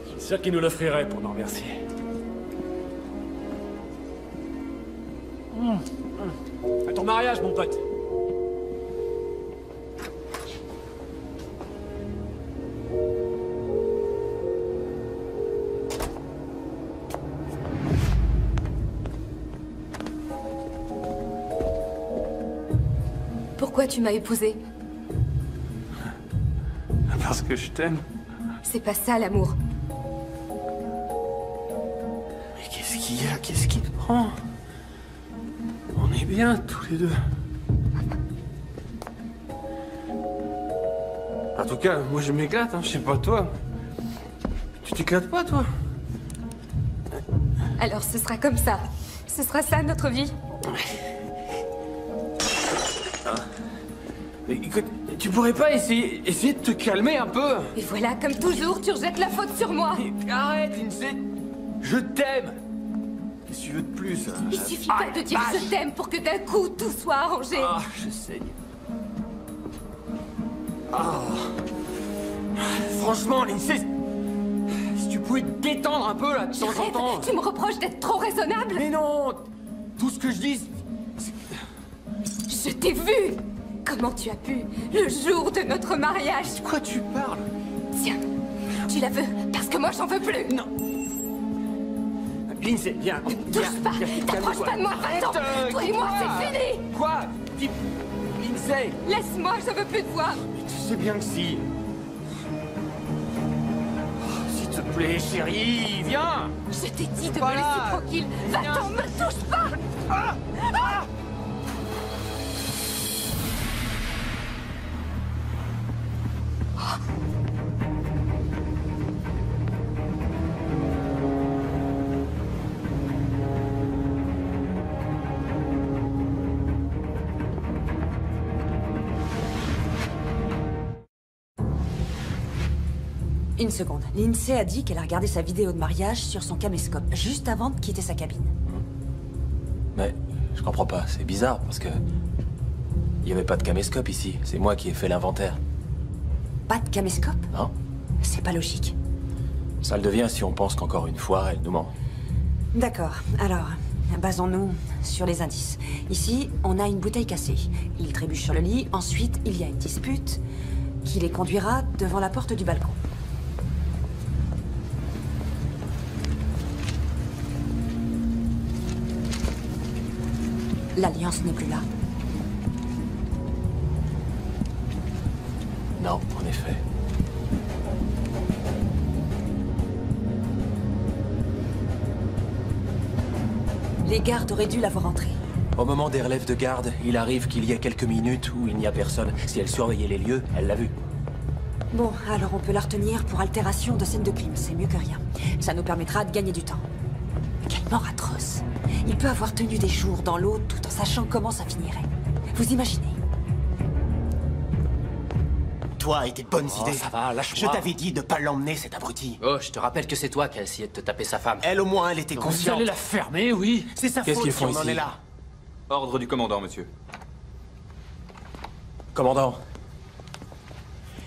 Je suis sûr qu'ils nous l'offriraient pour nous remercier. À ton mariage, mon pote. Pourquoi tu m'as épousée? Parce que je t'aime. C'est pas ça, l'amour. Mais qu'est-ce qu'il y a? Qu'est-ce qui te prend? On est bien, tous les deux. En tout cas, moi je m'éclate, hein. Je sais pas toi. Tu t'éclates pas, toi? Alors ce sera comme ça. Ce sera ça, notre vie. Mais écoute, tu pourrais pas essayer de te calmer un peu? Et voilà, comme toujours, tu rejettes la faute sur moi. Mais arrête, Lindsay. Je t'aime. Qu'est-ce que tu veux de plus? Il suffit pas de dire je t'aime pour que d'un coup tout soit arrangé. Ah, je saigne. Ah. Franchement, Lindsay, si tu pouvais te détendre un peu là de temps en temps. Tu me reproches d'être trop raisonnable? Mais non! Tout ce que je dis, Je t'ai vu! Comment tu as pu, le jour de notre mariage? De quoi tu parles? Tiens, tu la veux, parce que moi j'en veux plus! Non! Lindsay, viens! Touche pas! T'approches pas de moi, va-t'en! Toi et moi, c'est fini! Quoi? Dis... Lindsay! Laisse-moi, je veux plus te voir! Mais tu sais bien que si... S'il te plaît, chérie, viens! Je t'ai dit de me laisser tranquille! Va-t'en, me touche pas! Ah! Ah! Une seconde. Lindsay a dit qu'elle a regardé sa vidéo de mariage sur son caméscope, juste avant de quitter sa cabine. Mais je comprends pas, c'est bizarre, parce que... Il n'y avait pas de caméscope ici, c'est moi qui ai fait l'inventaire. Pas de caméscope? Non? C'est pas logique. Ça le devient si on pense qu'encore une fois, elle nous ment. D'accord, alors, basons-nous sur les indices. Ici, on a une bouteille cassée. Il trébuche sur le lit, ensuite, il y a une dispute qui les conduira devant la porte du balcon. L'Alliance n'est plus là. Non, en effet. Les gardes auraient dû la voir entrer. Au moment des relèves de garde, il arrive qu'il y ait quelques minutes où il n'y a personne. Si elle surveillait les lieux, elle l'a vu. Bon, alors on peut la retenir pour altération de scène de crime, c'est mieux que rien. Ça nous permettra de gagner du temps. Quelle mort atroce. Il peut avoir tenu des jours dans l'eau tout en sachant comment ça finirait. Vous imaginez? Toi et tes bonnes idées. Ça va, lâche-moi. Je t'avais dit de pas l'emmener, cet abruti. Oh, je te rappelle que c'est toi qui as essayé de te taper sa femme. Elle, au moins, elle était consciente. Vous allez la fermer, oui. C'est sa faute si on en est là. Ordre du commandant, monsieur. Commandant.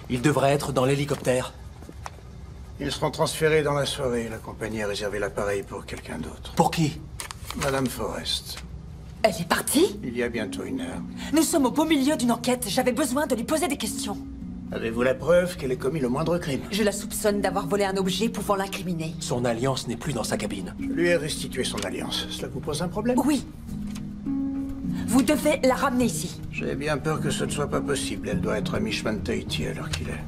Il devrait être dans l'hélicoptère. Ils seront transférés dans la soirée. La compagnie a réservé l'appareil pour quelqu'un d'autre. Pour qui? Madame Forrest. Elle est partie? Il y a bientôt 1 heure. Nous sommes au beau milieu d'une enquête. J'avais besoin de lui poser des questions. Avez-vous la preuve qu'elle ait commis le moindre crime? Je la soupçonne d'avoir volé un objet pouvant l'incriminer. Son alliance n'est plus dans sa cabine. Je lui ai restitué son alliance. Cela vous pose un problème? Oui. Vous devez la ramener ici. J'ai bien peur que ce ne soit pas possible. Elle doit être à Mishman Tahiti à l'heure qu'il est.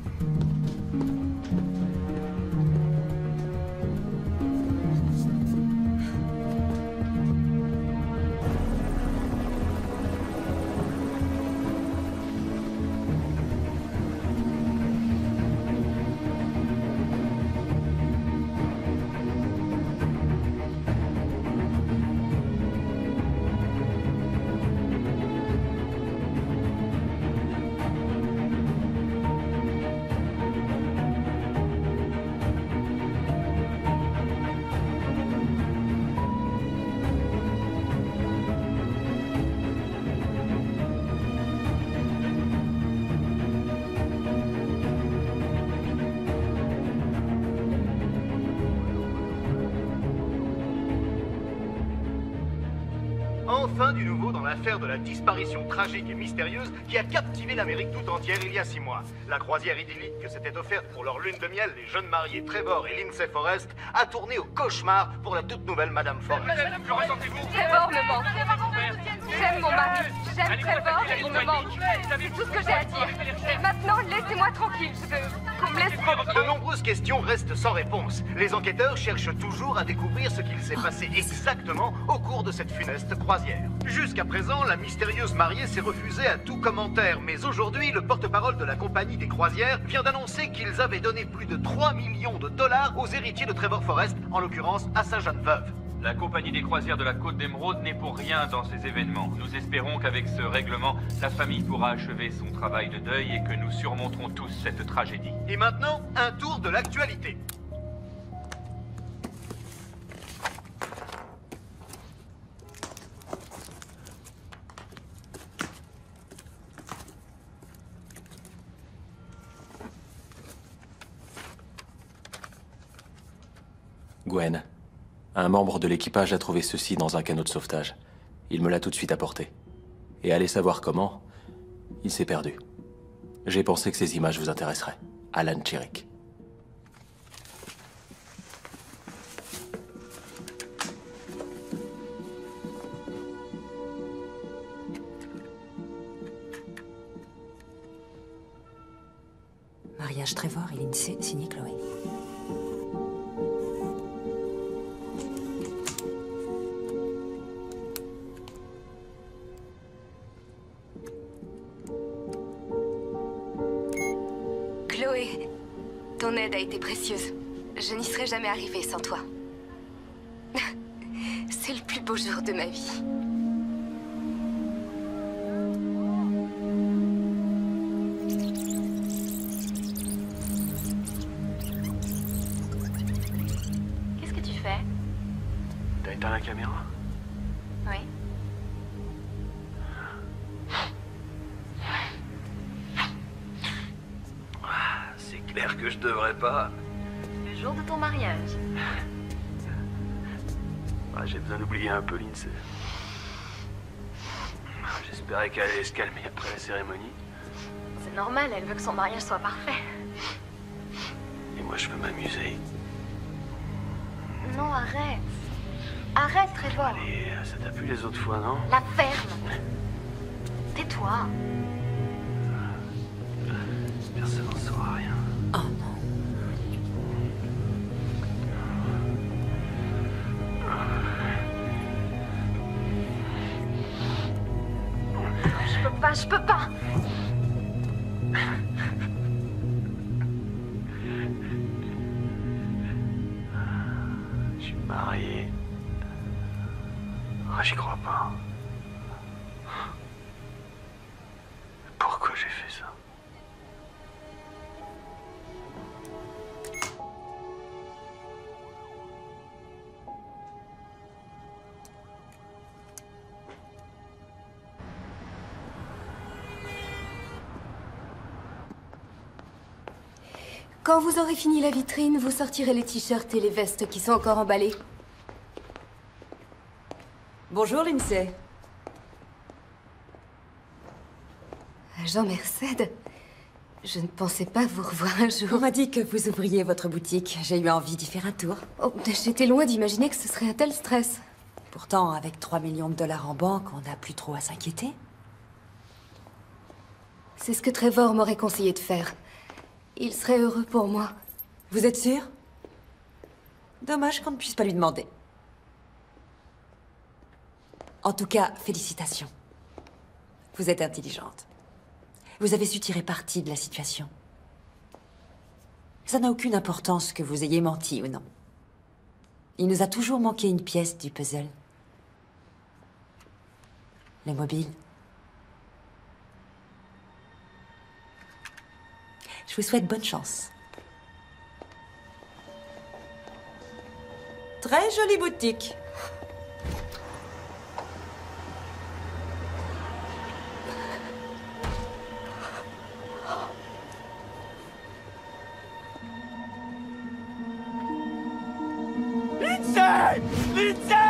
Enfin du nouveau dans l'affaire de la disparition tragique et mystérieuse qui a captivé l'Amérique tout entière il y a 6 mois. La croisière idyllique que s'était offerte pour leur lune de miel les jeunes mariés Trevor et Lindsay Forrest a tourné au cauchemar pour la toute nouvelle Madame Forrest. Trevor me manque. J'aime mon mari, j'aime Trevor et il me manque. C'est tout ce que j'ai à dire. Et maintenant, laissez-moi tranquille. Je veux qu'on me laisse... De nombreuses questions restent sans réponse. Les enquêteurs cherchent toujours à découvrir ce qu'il s'est passé exactement au cours de cette funeste croisière. Jusqu'à présent, la mystérieuse mariée s'est refusée à tout commentaire, mais aujourd'hui, le porte-parole de la compagnie des croisières vient d'annoncer qu'ils avaient donné plus de 3 millions de dollars aux héritiers de Trevor Forrest, en l'occurrence à sa jeune veuve. La compagnie des croisières de la Côte d'Émeraude n'est pour rien dans ces événements. Nous espérons qu'avec ce règlement, la famille pourra achever son travail de deuil et que nous surmonterons tous cette tragédie. Et maintenant, un tour de l'actualité. Gwen. Un membre de l'équipage a trouvé ceci dans un canot de sauvetage. Il me l'a tout de suite apporté. Et allez savoir comment, il s'est perdu. J'ai pensé que ces images vous intéresseraient. Alan Tudyk. Mariage Trevor et Lindsay, signé Chloé. Chloé, ton aide a été précieuse. Je n'y serais jamais arrivée sans toi. C'est le plus beau jour de ma vie. Qu'est-ce que tu fais? T'as éteint la caméra? Oui. C'est clair que je devrais pas. Le jour de ton mariage. J'ai besoin d'oublier un peu Lindsay. J'espérais qu'elle allait se calmer après la cérémonie. C'est normal, elle veut que son mariage soit parfait. Et moi, je veux m'amuser. Non, arrête. Arrête, Trevor. Allez, ça t'a plu les autres fois, non? La ferme. Tais-toi. Personne n'en saura rien. Oh non. Je peux pas. Je suis marié. Ah, j'y crois pas. Pourquoi j'ai fait ça? Quand vous aurez fini la vitrine, vous sortirez les t-shirts et les vestes qui sont encore emballés. Bonjour, Lindsay. Agent Merced, je ne pensais pas vous revoir un jour. On m'a dit que vous ouvriez votre boutique. J'ai eu envie d'y faire un tour. Oh, j'étais loin d'imaginer que ce serait un tel stress. Pourtant, avec 3 millions de dollars en banque, on n'a plus trop à s'inquiéter. C'est ce que Trevor m'aurait conseillé de faire. Il serait heureux pour moi. Vous êtes sûr? Dommage qu'on ne puisse pas lui demander. En tout cas, félicitations. Vous êtes intelligente. Vous avez su tirer parti de la situation. Ça n'a aucune importance que vous ayez menti ou non. Il nous a toujours manqué une pièce du puzzle. Le mobile. Je vous souhaite bonne chance. Très jolie boutique. Lindsay! Lindsay!